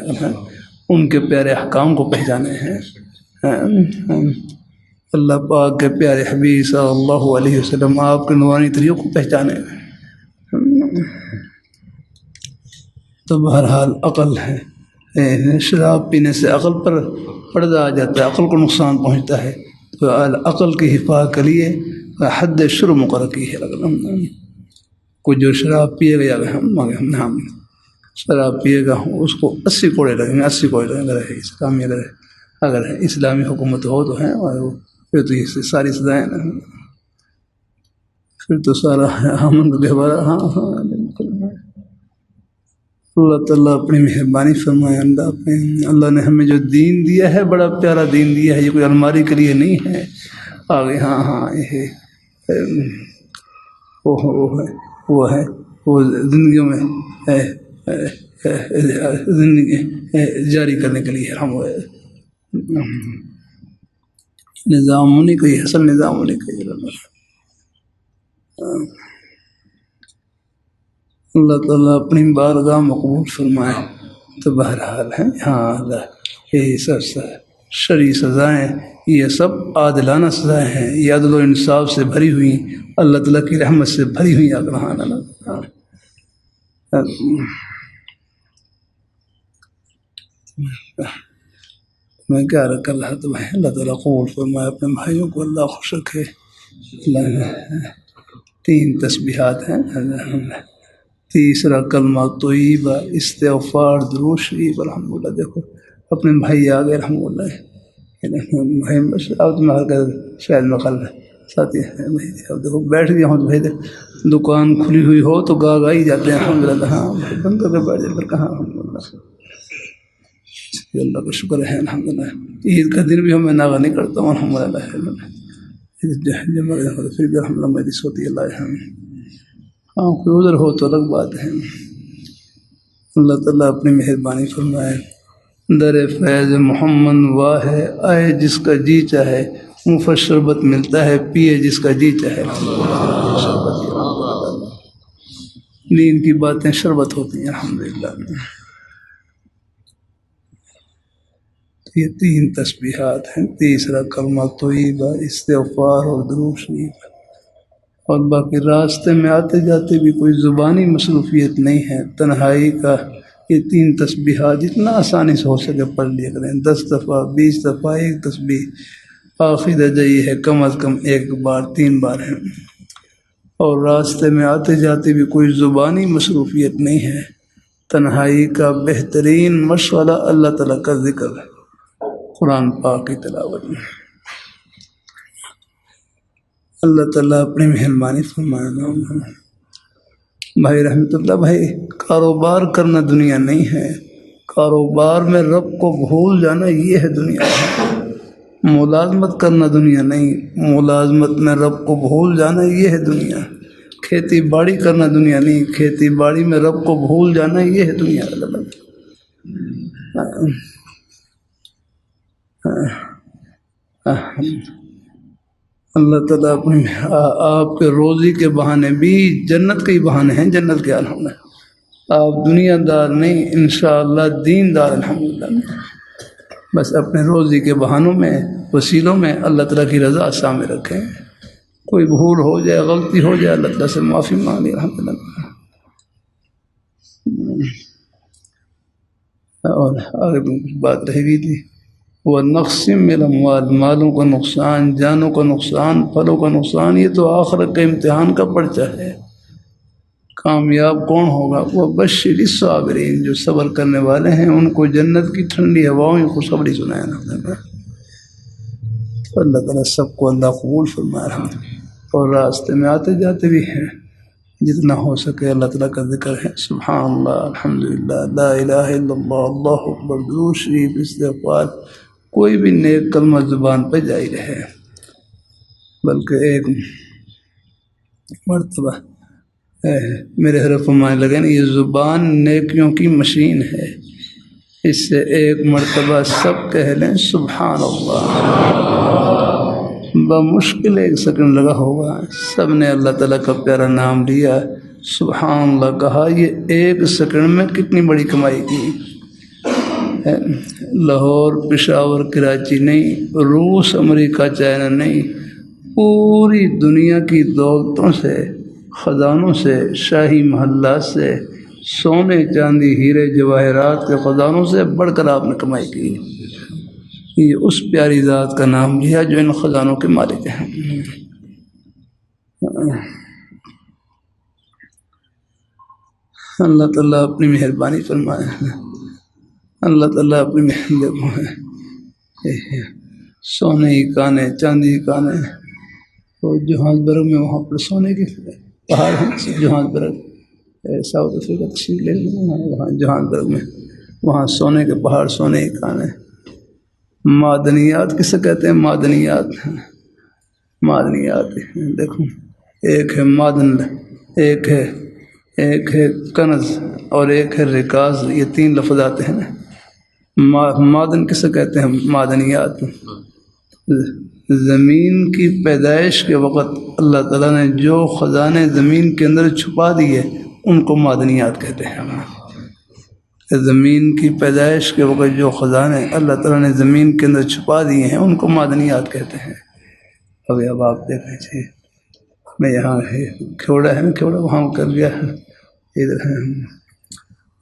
ان کے پیارے احکام کو پہچانے ہیں. اللہ پاک کے پیارے حبیب صلی اللہ علیہ وسلم آپ کے نورانی طریقوں کو پہچانے. تو بہرحال عقل ہے، شراب پینے سے عقل پر پردہ آ جاتا ہے، عقل کو نقصان پہنچتا ہے. تو عقل کی حفاظت کے لیے حد شروع مقرر کی ہے. کوئی جو شراب پیے گا ہم شراب پیے گا اس کو 80 کوڑے لگیں گے. 80 کوڑے لگیں گے. اگر اسلامی حکومت ہو تو ہیں، اور پھر تو یہ ساری سزائیں نا، پھر تو سارا ہم گہوارہ. اللہ تعالیٰ اپنی مہربانی فرمائے. اللہ نے ہمیں جو دین دیا ہے بڑا پیارا دین دیا ہے. یہ کوئی الماری کے لیے نہیں ہے آگے. یہ وہ ہے وہ زندگیوں میں زندگی جاری کرنے کے لیے ہم نظام ہونے کا، یہ اصل نظام ہونے کا. اللہ تعالیٰ اپنی بارگاہ مقبول فرمائے. تو بہرحال ہے یہی سب شرعی سزائیں، یہ سب عادلانہ سزائیں ہیں، یہ عدل و انصاف سے بھری ہوئی، اللہ تعالیٰ کی رحمت سے بھری ہوئی. میں کیا کر رہا تو بھائی اللہ تعالیٰ قبول فرمائے. اپنے بھائیوں کو اللہ خوش رکھے. 3 تسبیحات ہیں. تیسرا کلمہ طیبہ، استغفار، درود شریف. الحمدللہ. دیکھو اپنے بھائی آ گئے الحمدللہ. بھائی اب تمہارا شاید مخل ساتھی ہے. اب دیکھو بیٹھ گیا ہوں تو بھائی دکان کھلی ہوئی ہو تو گاہ ہی جاتے ہیں الحمدللہ. ہاں بند کر کے بیٹھ جائے پھر کہاں. الحمدللہ اللہ کا شکر ہے. الحمدللہ عید کا دن بھی ہم میں ناغہ نہیں کرتا ہوں الحمدللہ. پھر بھی الحمدللہ مجلس ہوتی ہے. اللہ ہاں کوئی ادھر ہو تو الگ بات ہے. اللہ تعالیٰ اپنی مہربانی فرمائے. در فیض محمد واہ ہے، آئے جس کا جی چاہے، مفت شربت ملتا ہے، پیے جس کا جی چاہے. دین کی باتیں شربت ہوتی ہیں الحمدللہ. یہ 3 تسبیحات ہیں. تیسرا کلمہ طیبہ، استغفار اور درود شریف. اور باقی راستے میں آتے جاتے بھی کوئی زبانی مصروفیت نہیں ہے. تنہائی کا یہ 3 تسبیحات جتنا آسانی سے ہو سکے پڑھ لیا کریں. 10 دفعہ 20 دفعہ ایک تسبیح آخر درجہ یہ ہے کم از کم 1 بار 3 بار ہے. اور راستے میں آتے جاتے بھی کوئی زبانی مصروفیت نہیں ہے. تنہائی کا بہترین مشورہ اللہ تعالیٰ کا ذکر ہے، قرآن پاک کی تلاوت میں. اللہ تعالیٰ اپنی مہربانی فرمائے. بھائی رحمت اللہ بھائی، کاروبار کرنا دنیا نہیں ہے. کاروبار میں رب کو بھول جانا یہ ہے دنیا. ملازمت کرنا دنیا نہیں، ملازمت میں رب کو بھول جانا یہ ہے دنیا. کھیتی باڑی کرنا دنیا نہیں، کھیتی باڑی میں رب کو بھول جانا یہ ہے دنیا. اللہ تعالیٰ اپنے آپ کے روزی کے بہانے بھی جنت کے ہی بہانے ہیں. جنت کے الحمد آپ دنیا دار نہیں، انشاءاللہ دین دار الحمدللہ. بس اپنے روزی کے بہانوں میں وسیلوں میں اللہ تعالیٰ کی رضا سامنے رکھیں. کوئی بھول ہو جائے، غلطی ہو جائے، اللہ تعالیٰ سے معافی مانگی الحمدللہ. اور آگے کچھ بات رہ گئی تھی. ونقص من الاموال، مالوں کا نقصان، جانوں کا نقصان، پھلوں کا نقصان، یہ تو آخرت کے امتحان کا پرچہ ہے۔ کامیاب کون ہوگا؟ وہ بشر الصابرین، جو صبر کرنے والے ہیں ان کو جنت کی ٹھنڈی ہواؤں کی خوشخبری سنائے نا۔ اللہ تعالیٰ سب کو اللہ قبول فرمائے، اور راستے میں آتے جاتے بھی ہیں، جتنا ہو سکے اللہ تعالیٰ کا ذکر ہے، سبحان اللہ، الحمدللہ، لا الہ الا اللہ، اللہ اکبر، درود شریف، استغفار، کوئی بھی نیک کلمہ زبان پہ جاری رہے۔ بلکہ ایک مرتبہ میرے حضرت فرمانے لگے نا، یہ زبان نیکیوں کی مشین ہے، اس سے ایک مرتبہ سب کہہ لیں سبحان اللہ، بمشکل 1 سیکنڈ لگا ہوگا، سب نے اللہ تعالیٰ کا پیارا نام لیا، سبحان اللہ کہا، یہ 1 سیکنڈ میں کتنی بڑی کمائی کی۔ لاہور، پشاور، کراچی نہیں، روس، امریکہ، چائنا نہیں، پوری دنیا کی دولتوں سے، خزانوں سے، شاہی محلات سے، سونے چاندی ہیرے جواہرات کے خزانوں سے بڑھ کر آپ نے کمائی کی۔ یہ اس پیاری ذات کا نام لیا جو ان خزانوں کے مالک ہیں۔ اللہ تعالیٰ اپنی مہربانی فرمائے، اللہ تعالیٰ اپنی مہربانی، سونے ہی کانے، چاندی ہی کانے، تو جوہانسبرگ میں وہاں پر سونے کے پہاڑ ہیں، جوہانسبرگ، ساؤتھ افریقہ تشریف لے گئے، وہاں جوہانسبرگ میں وہاں سونے کے پہاڑ، سونے ہی کانے۔ معدنیات کسے کہتے ہیں؟ معدنیات، معدنیات دیکھو، ایک ہے معدن، ایک ہے کنز، اور ایک ہے رکاز، یہ 3 لفظ آتے ہیں نا۔ معدن کسے کہتے ہیں؟ معدنیات۔ زمین کی پیدائش کے وقت اللہ تعالیٰ نے جو خزانے زمین کے اندر چھپا دیے ان کو معدنیات کہتے ہیں۔ زمین کی پیدائش کے وقت جو خزانے اللہ تعالیٰ نے زمین کے اندر چھپا دیے ہیں ان کو معدنیات کہتے ہیں۔ اب آپ دیکھ لیجیے، میں یہاں ہے کھوڑا ہے نا، کھوڑا وہاں کر گیا ادھر ہے،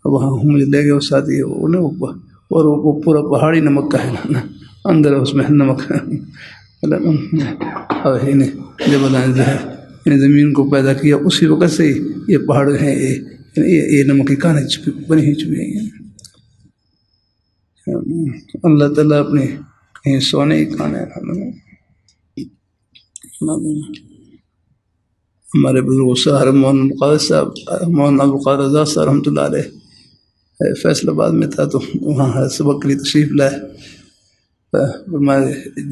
وہاں مجھے لے گئے وہ ساتھی، اور وہ پورا پہاڑی نمک کا ہے نا، اندر اس میں نمک ہے، جب اللہ نے زمین کو پیدا کیا اسی وقت سے یہ پہاڑ ہیں، یہ نمک کی کانیں بنی ہی چکی ہیں۔ اللہ تعالیٰ اپنے کہیں سونے ہی کانے۔ ہمارے بزرگ صاحب مولانا ابوالقادر صاحب، مولانا ابوالقادر آزاد صاحب رحمۃ اللہ علیہ، فیصل آباد میں تھا تو وہاں سبق کے لیے تشریف لائے،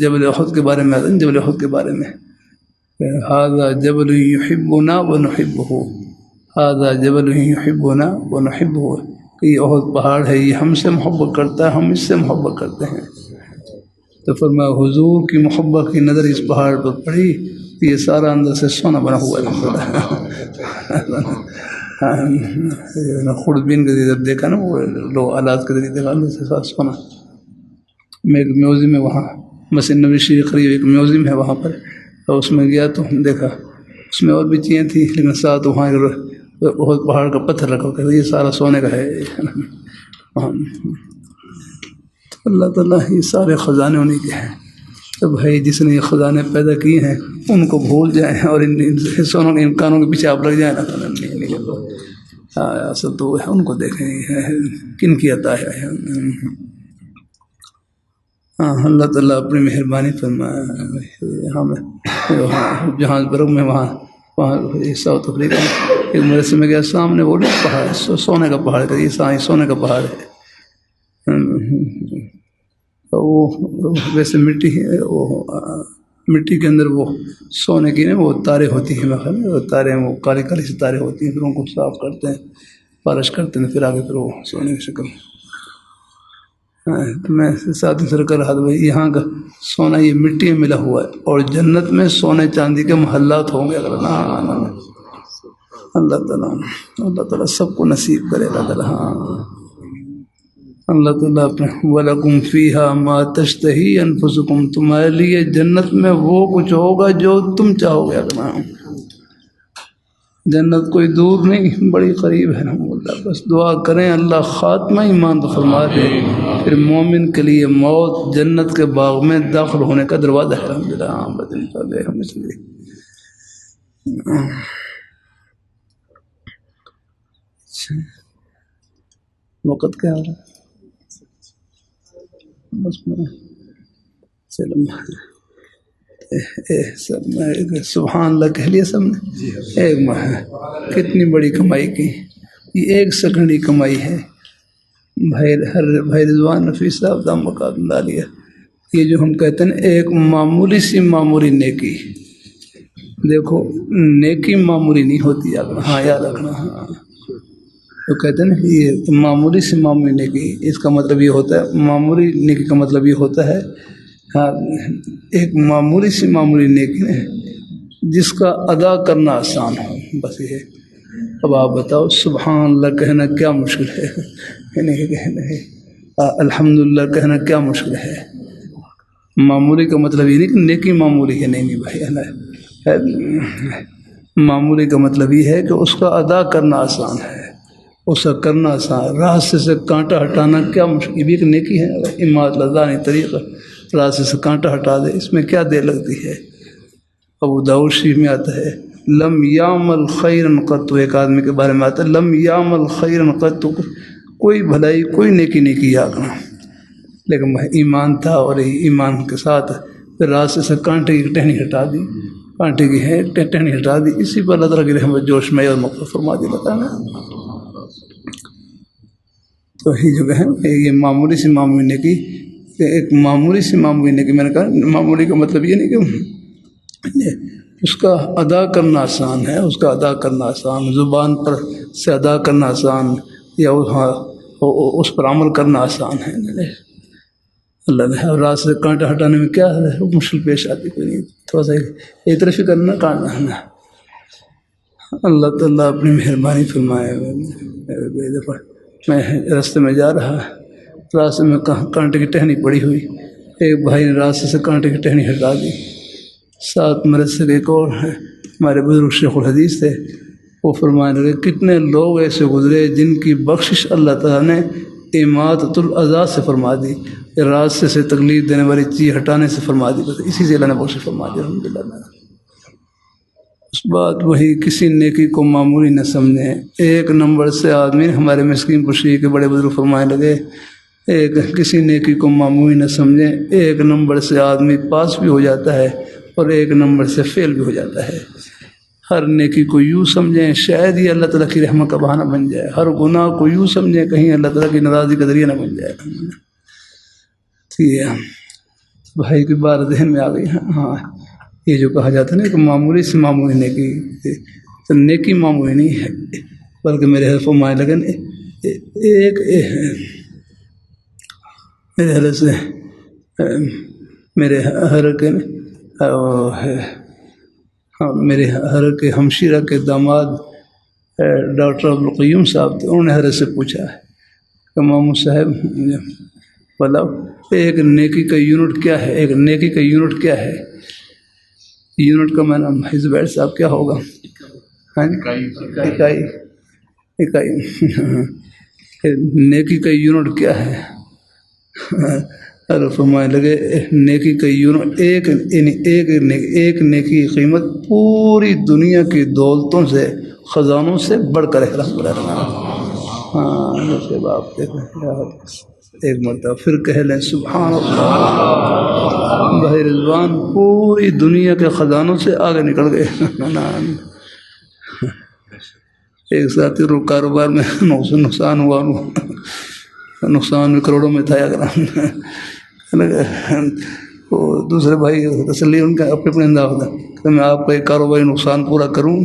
جبل احد کے بارے میں آتا ہے، جبل احد کے بارے میں، ھذا جبل یحبنا ونحبہ، ھذا جبل یحبنا ونحبہ، کہ یہ احد پہاڑ ہے، یہ ہم سے محبت کرتا ہے، ہم اس سے محبت کرتے ہیں۔ تو فرمایا حضور کی محبت کی نظر اس پہاڑ پر پڑی، یہ سارا اندر سے سونا بنا ہوا ہے۔ خوردبین کے ذریعے دیکھا نا، وہ لوگ آلات کے ذریعے دیکھا، اندر سے سارا سونا۔ میں ایک میوزیم ہے وہاں، مسجد نبوی شریف قریب ایک میوزیم ہے وہاں پر، اور اس میں گیا تو دیکھا اس میں اور بھی چیزیں تھیں، لیکن ساتھ وہاں بہت پہاڑ کا پتھر رکھا کہ یہ سارا سونے کا ہے۔ اللہ تعالیٰ یہ سارے خزانے انہیں کے ہیں۔ تو بھائی جس نے یہ خزانے پیدا کیے ہیں ان کو بھول جائیں، اور ان سونوں کے امکانوں کے پیچھے آپ لگ جائیں نا، اصل تو ان کو دیکھیں کن کی عطا ہے۔ اللہ تعالیٰ اپنی مہربانی فرمائے۔ یہاں میں جوہانسبرگ میں وہاں ساؤتھ افریقہ میں ایک مدرسے میں گیا، سامنے وہ پہاڑ ہے، سونے کا پہاڑ ہے، یہ سونے کا پہاڑ ہے۔ وہ ویسے مٹی ہے، وہ مٹی کے اندر وہ سونے کی وہ تاریں ہوتی ہیں، وہ تاریں وہ کالی کالی سی تاریں ہوتی ہیں، پھر ان کو صاف کرتے ہیں، پالش کرتے ہیں، پھر آگے پھر وہ سونے کی شکل۔ تو میں ساتھ سر کر رہا تھا بھائی یہاں کا سونا یہ مٹی میں ملا ہوا ہے، اور جنت میں سونے چاندی کے محلات ہوں گے اگر اللہ تعالیٰ سب کو نصیب کرے اللہ تعالیٰ۔ اللہ تعالیٰ اپنے وَلَكُمْ فِيهَا مَا تَشْتَهِي أَنفُسُكُمْ، تمہارے لیے جنت میں وہ کچھ ہوگا جو تم چاہو گے۔ جنت کوئی دور نہیں، بڑی قریب ہے اللہ، بس دعا کریں اللہ خاتمہ ایمان تو فرما دے، پھر مومن کے لیے موت جنت کے باغ میں داخل ہونے کا دروازہ ہے الحمدللہ۔ بدل کر گئے ہم اس لیے وقت کیا ہو رہا ہے؟ بس چلو سبحان اللہ کہہ لیا سب نے، ایک ماہ کتنی بڑی کمائی کی، یہ ایک سیکنڈ کی کمائی ہے۔ بھائی رضوان نفیس صاحب دام مقام ڈالیا، یہ جو ہم کہتے ہیں ایک معمولی سی معمولی نیکی، دیکھو نیکی معمولی نہیں ہوتی، ہاں یاد رکھنا، ہاں تو کہتے ہیں نا یہ معمولی سے معمولی نیکی، اس کا مطلب یہ ہوتا ہے، معمولی نیکی کا مطلب یہ ہوتا ہے ہاں ایک معمولی سے معمولی نیکی ہے جس کا ادا کرنا آسان ہو، بس یہ ہے۔ اب آپ بتاؤ سبحان اللہ کہنا کیا مشکل ہے، نہیں کہنا ہے الحمدللہ کہنا کیا مشکل ہے۔ معمولی کا مطلب یہ نہیں کہ نیکی معمولی ہے، نہیں بھائی، معمولی کا مطلب یہ ہے کہ اس کا ادا کرنا آسان ہے، اس کا کرنا آسان، راستے سے کانٹا ہٹانا کیا مشکل، یہ بھی ایک نیکی ہے۔ اماد لذانی طریقہ، راستے سے کانٹا ہٹا دے، اس میں کیا دیر لگتی ہے۔ ابو داؤد شریف میں آتا ہے لم یعمل خیرا قط، ایک آدمی کے بارے میں آتا ہے لم یعمل خیرا قط، کوئی بھلائی کوئی نیکی نہیں کی آگنا، لیکن ایمان تھا اور ایمان کے ساتھ پھر راستے سے کانٹے کی ٹہنی ہٹا دی، کانٹے کی ہے ٹہنی ہٹا دی، اسی پر اللہ تعالیٰ کی رحمت جوش میں اور مغفرت فرما دی بتانا۔ تو یہ جو ہے یہ معمولی سی معمولی نیکی، ایک معمولی سی معمولی نیکی، میں نے کہا معمولی کا مطلب یہ نہیں کہ اس کا ادا کرنا آسان ہے، اس کا ادا کرنا آسان، زبان پر سے ادا کرنا آسان، یا اس پر عمل کرنا آسان ہے۔ اللہ نے رات سے کانٹا ہٹانے میں کیا ہے مشکل پیش آتی، کوئی نہیں، تھوڑا سا ایک طرف ہی کرنا کاٹنا ہے نا۔ اللہ تعالیٰ اپنی مہربانی فرمائے۔ دفعہ میں راستے میں جا رہا، راستے میں کانٹے کی ٹہنی پڑی ہوئی، ایک بھائی نے راستے سے کانٹے کی ٹہنی ہٹا دی، ساتھ میرے سے ایک اور ہے ہمارے بزرگ شیخ الحدیث تھے، وہ فرمانے لگے کتنے لوگ ایسے گزرے جن کی بخشش اللہ تعالیٰ نے اماطۃ الاذی سے فرما دی، راستے سے تکلیف دینے والی چیز ہٹانے سے فرما دی، بس اسی سے اللہ نے بخشش فرما دی الحمدللہ۔ اس بات وہی کسی نیکی کو معمولی نہ سمجھیں، ایک نمبر سے آدمی، ہمارے مسکین پشری کے بڑے بزرگ فرمانے لگے ایک کسی نیکی کو معمولی نہ سمجھیں، ایک نمبر سے آدمی پاس بھی ہو جاتا ہے اور ایک نمبر سے فیل بھی ہو جاتا ہے۔ ہر نیکی کو یوں سمجھیں شاید یہ اللہ تعالیٰ کی رحمت کا بہانہ بن جائے، ہر گناہ کو یوں سمجھیں کہیں اللہ تعالیٰ کی ناراضگی کا ذریعہ نہ بن جائے۔ ٹھیک ہے بھائی کی بات ذہن میں آ گئی۔ ہاں یہ جو کہا جاتا ہے نا کہ معمولی سے معمولی نیکی، تو نیکی معمولی نہیں ہے بلکہ میرے حلف و مائے لگن ایک میرے حلف سے میرے میرے حضرت کے ہمشیرہ کے داماد ڈاکٹر عبدالقیوم صاحب تھے، انہوں نے حضرت سے پوچھا ہے کہ ماموں صاحب بتاؤ ایک نیکی کا یونٹ کیا ہے، ایک نیکی کا یونٹ کیا ہے؟ یونٹ کا معنی بھائی زبیر صاحب کیا ہوگا؟ اکائی نیکی کا یونٹ کیا ہے؟ فرمانے لگے نیکی کا یونٹ ایک نیکی کی قیمت پوری دنیا کی دولتوں سے خزانوں سے بڑھ کر ہے رحمۃ اللہ۔ ہاں جیسے باپ ایک مرتبہ پھر کہہ لیں سبحان اللہ، بھائی رضوان پوری دنیا کے خزانوں سے آگے نکل گئے۔ ایک ساتھی رو کاروبار میں نقصان ہوا، نقصان میں کروڑوں میں تھا، وہ دوسرے بھائی تسلی ان کا اپنے اپنے انداز ہوتا کہ میں آپ کا ایک کاروباری نقصان پورا کروں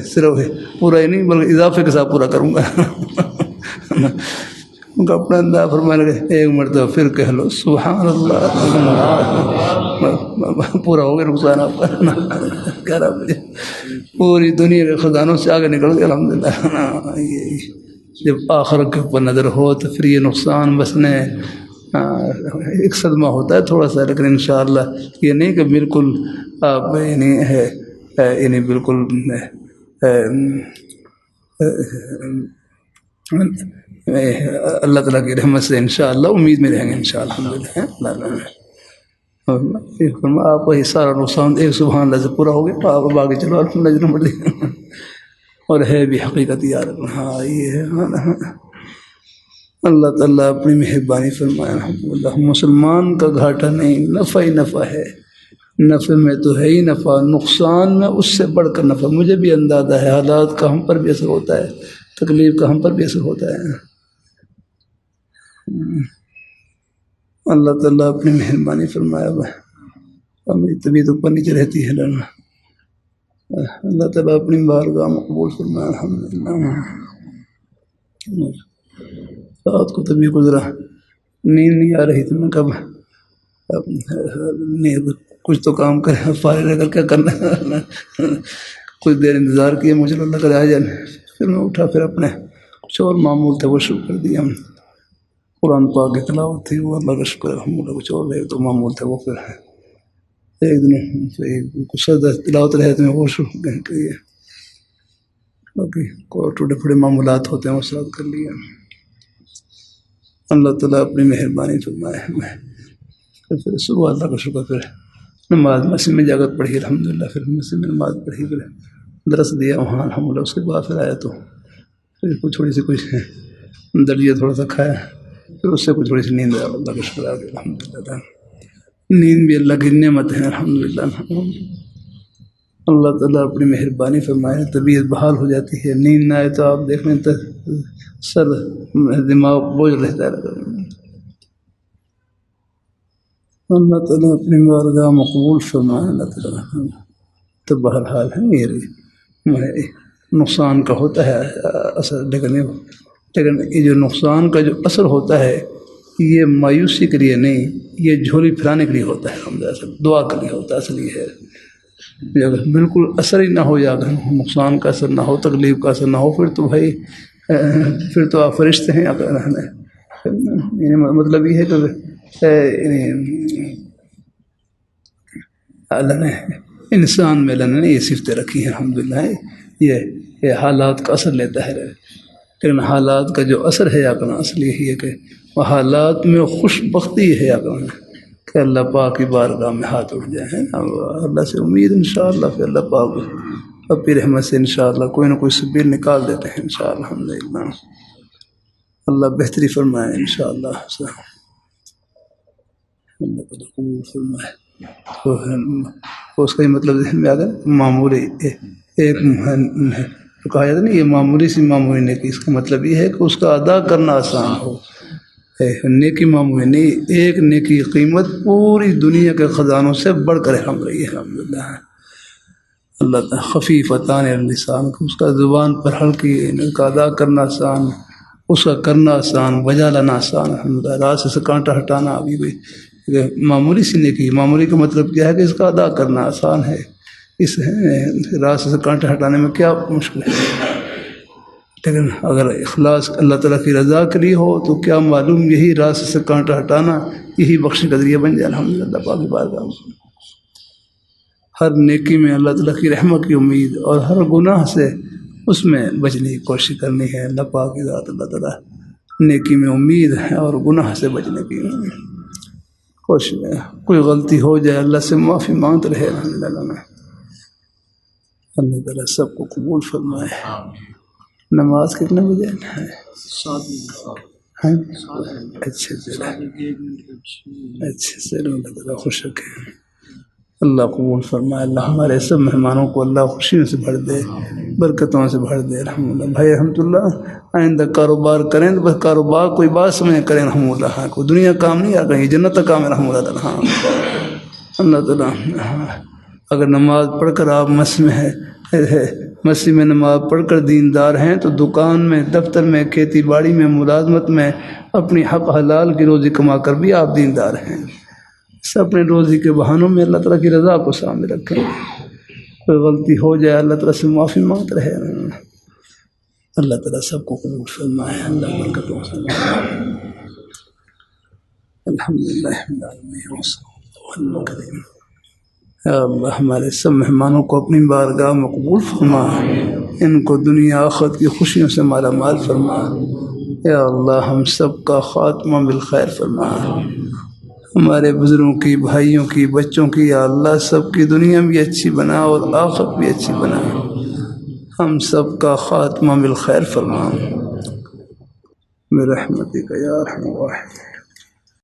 صرف پورا ہی نہیں بلکہ اضافے کے ساتھ پورا کروں گا۔ ان کا اپنا انداز فرمانے لگے ایک مرتبہ پھر کہہ لو سبحان اللہ، پورا ہو گیا نقصان آپ کا، کہہ رہا مجھے پوری دنیا کے خزانوں سے آگے نکل گیا الحمدللہ۔ جب آخر کے اوپر نظر ہو تو پھر یہ نقصان بسنے ایک صدمہ ہوتا ہے تھوڑا سا، لیکن انشاءاللہ یہ نہیں کہ بالکل آپ یعنی ہے یعنی بالکل اللہ تعالیٰ کی رحمت سے انشاءاللہ امید میں رہیں گے انشاءاللہ الحمدللہ۔ آپ کا یہ سارا نقصان ایک سبحان اللہ سے پورا ہو گیا، آپ آگے چلو الحمدللہ۔ اور ہے بھی حقیقت یار، ہاں یہ ہے اللہ تعالیٰ اپنی مہربانی فرمائے الحمدللہ۔ مسلمان کا گھاٹا نہیں، نفع ہی نفع ہے، نفع میں تو ہے ہی نفع، نقصان میں اس سے بڑھ کر نفع۔ مجھے بھی اندازہ ہے حالات کا ہم پر بھی اثر ہوتا ہے، تکلیف کا ہم پر بھی اثر ہوتا ہے۔ اللہ تعالیٰ اپنی مہربانی فرمایا میری طبیعت اوپر نیچے رہتی ہے نا، اللہ تعالیٰ اپنی بارگاہ میں قبول فرمایا الحمدللہ۔ رات کو طبی گزرا، نیند نہیں آ رہی تھی، میں کب کچھ تو کام کرے، فارغ رہ کر کیا کرنا ہے۔ کچھ دیر انتظار کیا، مجھے اللہ کرے آ جائے، پھر میں اٹھا، پھر اپنے کچھ اور معمول تھے وہ شروع کر دیا۔ قرآن پاک کی تلاوت تھی، وہ اللہ کا شکر الحمدللہ۔ کچھ اور رہے تو معمول تھے وہ، پھر ایک دن کچھ تلاوت رہے تو میں وہ شروع کیے، باقی ٹوٹے پھوٹے معمولات ہوتے ہیں وہ ساتھ کر لیا۔ اللہ تعالیٰ اپنی مہربانی فرمائے۔ پھر صبح اللہ کا شکر، پھر نماز مسجد میں جا کر پڑھی الحمدللہ، پھر مسجد میں نماز پڑھی، پھر درس دیا وہاں الحمدللہ۔ اس کے بعد پھر آیا تو پھر کچھ تھوڑی سی کچھ دلیہ تھوڑا سا کھایا، پھر اس سے کچھ تھوڑی سی نیند آ، اللہ کا شکر آ گیا الحمدللہ۔ نیند بھی اللہ کی نعمت ہے الحمدللہ۔ اللہ تعالیٰ اپنی مہربانی فرمائے، طبیعت بحال ہو جاتی ہے، نیند نہ آئے تو آپ دیکھ لیں تو سر دماغ بوجھ رہتا ہے۔ اللہ تعالیٰ اپنی بارگاہ مقبول فرمائے اللہ تعالیٰ۔ تو بہرحال ہے یہ نقصان کا ہوتا ہے اثر، لیکن یہ جو نقصان کا جو اثر ہوتا ہے یہ مایوسی کے لیے نہیں، یہ جھولی پھرانے کے لیے ہوتا ہے، الحمدللہ دعا کے لیے ہوتا ہے۔ اصل یہ ہے اگر بالکل اثر ہی نہ ہو، یا اگر نقصان کا اثر نہ ہو، تکلیف کا اثر نہ ہو، پھر تو بھائی پھر تو آپ فرشتے ہیں۔ مطلب یہ ہے کہ اللہ نے انسان میں اللہ نے یہ صفتیں رکھی ہیں الحمدللہ۔ یہ حالات کا اثر لیتا ہے، لیکن حالات کا جو اثر ہے یا کرنا اصل یہی ہے کہ وہ حالات میں خوش بختی ہے یا کرنا کہ اللہ پاک کی بارگاہ میں ہاتھ اٹھ جائے، اللہ سے امید انشاءاللہ، پھر اللہ پاک اپنی رحمت سے انشاءاللہ کوئی نہ کوئی سبیل نکال دیتے ہیں انشاءاللہ الحمدللہ۔ اللہ بہتری فرمائے انشاءاللہ، اللہ تعالیٰ قبول فرمائے۔ تو اس کا یہ مطلب ذہن میں آ گیا، معمولی ایک کہا جاتا ہے نا یہ معمولی سی معمولی نیکی، اس کا مطلب یہ ہے کہ اس کا ادا کرنا آسان ہو۔ نیکی معمولی نہیں، ایک نیکی قیمت پوری دنیا کے خزانوں سے بڑھ کر ہم رہی ہے الحمدللہ۔ اللہ تعالیٰ خفیفتان اللسان، اس کا زبان پر ہلکی، اس کا ادا کرنا آسان، اس کا کرنا آسان، بجا لانا آسان الحمدللہ۔ راستے سے کانٹا ہٹانا ابھی بھی معمولی سی نیکی، معمولی کا مطلب کیا ہے کہ اس کا ادا کرنا آسان ہے، اس راستے سے کانٹا ہٹانے میں کیا مشکل ہے۔ لیکن اگر اخلاص اللہ تعالیٰ کی رضا کے لیے ہو تو کیا معلوم یہی راستے سے کانٹا ہٹانا یہی بخشنے کا ذریعہ بن جائے الحمدللہ پاک کی بارگاہ میں۔ ہر نیکی میں اللہ تعالیٰ کی رحمت کی امید، اور ہر گناہ سے اس میں بچنے کی کوشش کرنی ہے۔ اللہ پاک کی ذات اللہ تعالیٰ نیکی میں امید ہے اور گناہ سے بچنے کی کوشش ہے۔ کوئی غلطی ہو جائے اللہ سے معافی مانگتے رہے الحمدللہ۔ اللہ تعالیٰ سب کو قبول فرمائے۔ نماز کتنے بجے ہے؟ 7 اچھا چلو، اچھا چلو، اللہ تعالیٰ خوش رکھے، اللہ قبول فرمائے۔ اللہ ہمارے سب مہمانوں کو اللہ خوشیوں سے بھر دے، برکتوں سے بھر دے الحمدللہ۔ بھائی الحمدللہ آئندہ کاروبار کریں تو بس کاروبار کوئی بات سمجھ کریں الحمدللہ، کوئی دنیا کام نہیں آ گئی، جنت کا کام ہے الحمدللہ۔ ہاں اللہ تعالیٰ اگر نماز پڑھ کر آپ مسجد میں مسجد میں نماز پڑھ کر دیندار ہیں تو دکان میں، دفتر میں، کھیتی باڑی میں، ملازمت میں اپنی حق حلال کی روزی کما کر بھی آپ دیندار ہیں۔ اپنے روزی کے بہانوں میں اللہ تعالیٰ کی رضا کو سامنے رکھیں۔ کوئی غلطی ہو جائے اللہ تعالیٰ سے معافی مانگتے رہے۔ اللہ تعالیٰ سب کو قبول فرمائے، اللہ برکتوں سے الحمدللہ۔ یا اللہ ہمارے سب مہمانوں کو اپنی بارگاہ میں قبول فرما، ان کو دنیا آخرت کی خوشیوں سے مالا مال فرما۔ یا اللہ ہم سب کا خاتمہ بالخیر فرما، ہمارے بزرگوں کی، بھائیوں کی، بچوں کی، یا اللہ سب کی دنیا بھی اچھی بنا اور آخرت بھی اچھی بنا، ہم سب کا خاتمہ بالخیر فرما برحمتک یا ارحم الراحمین۔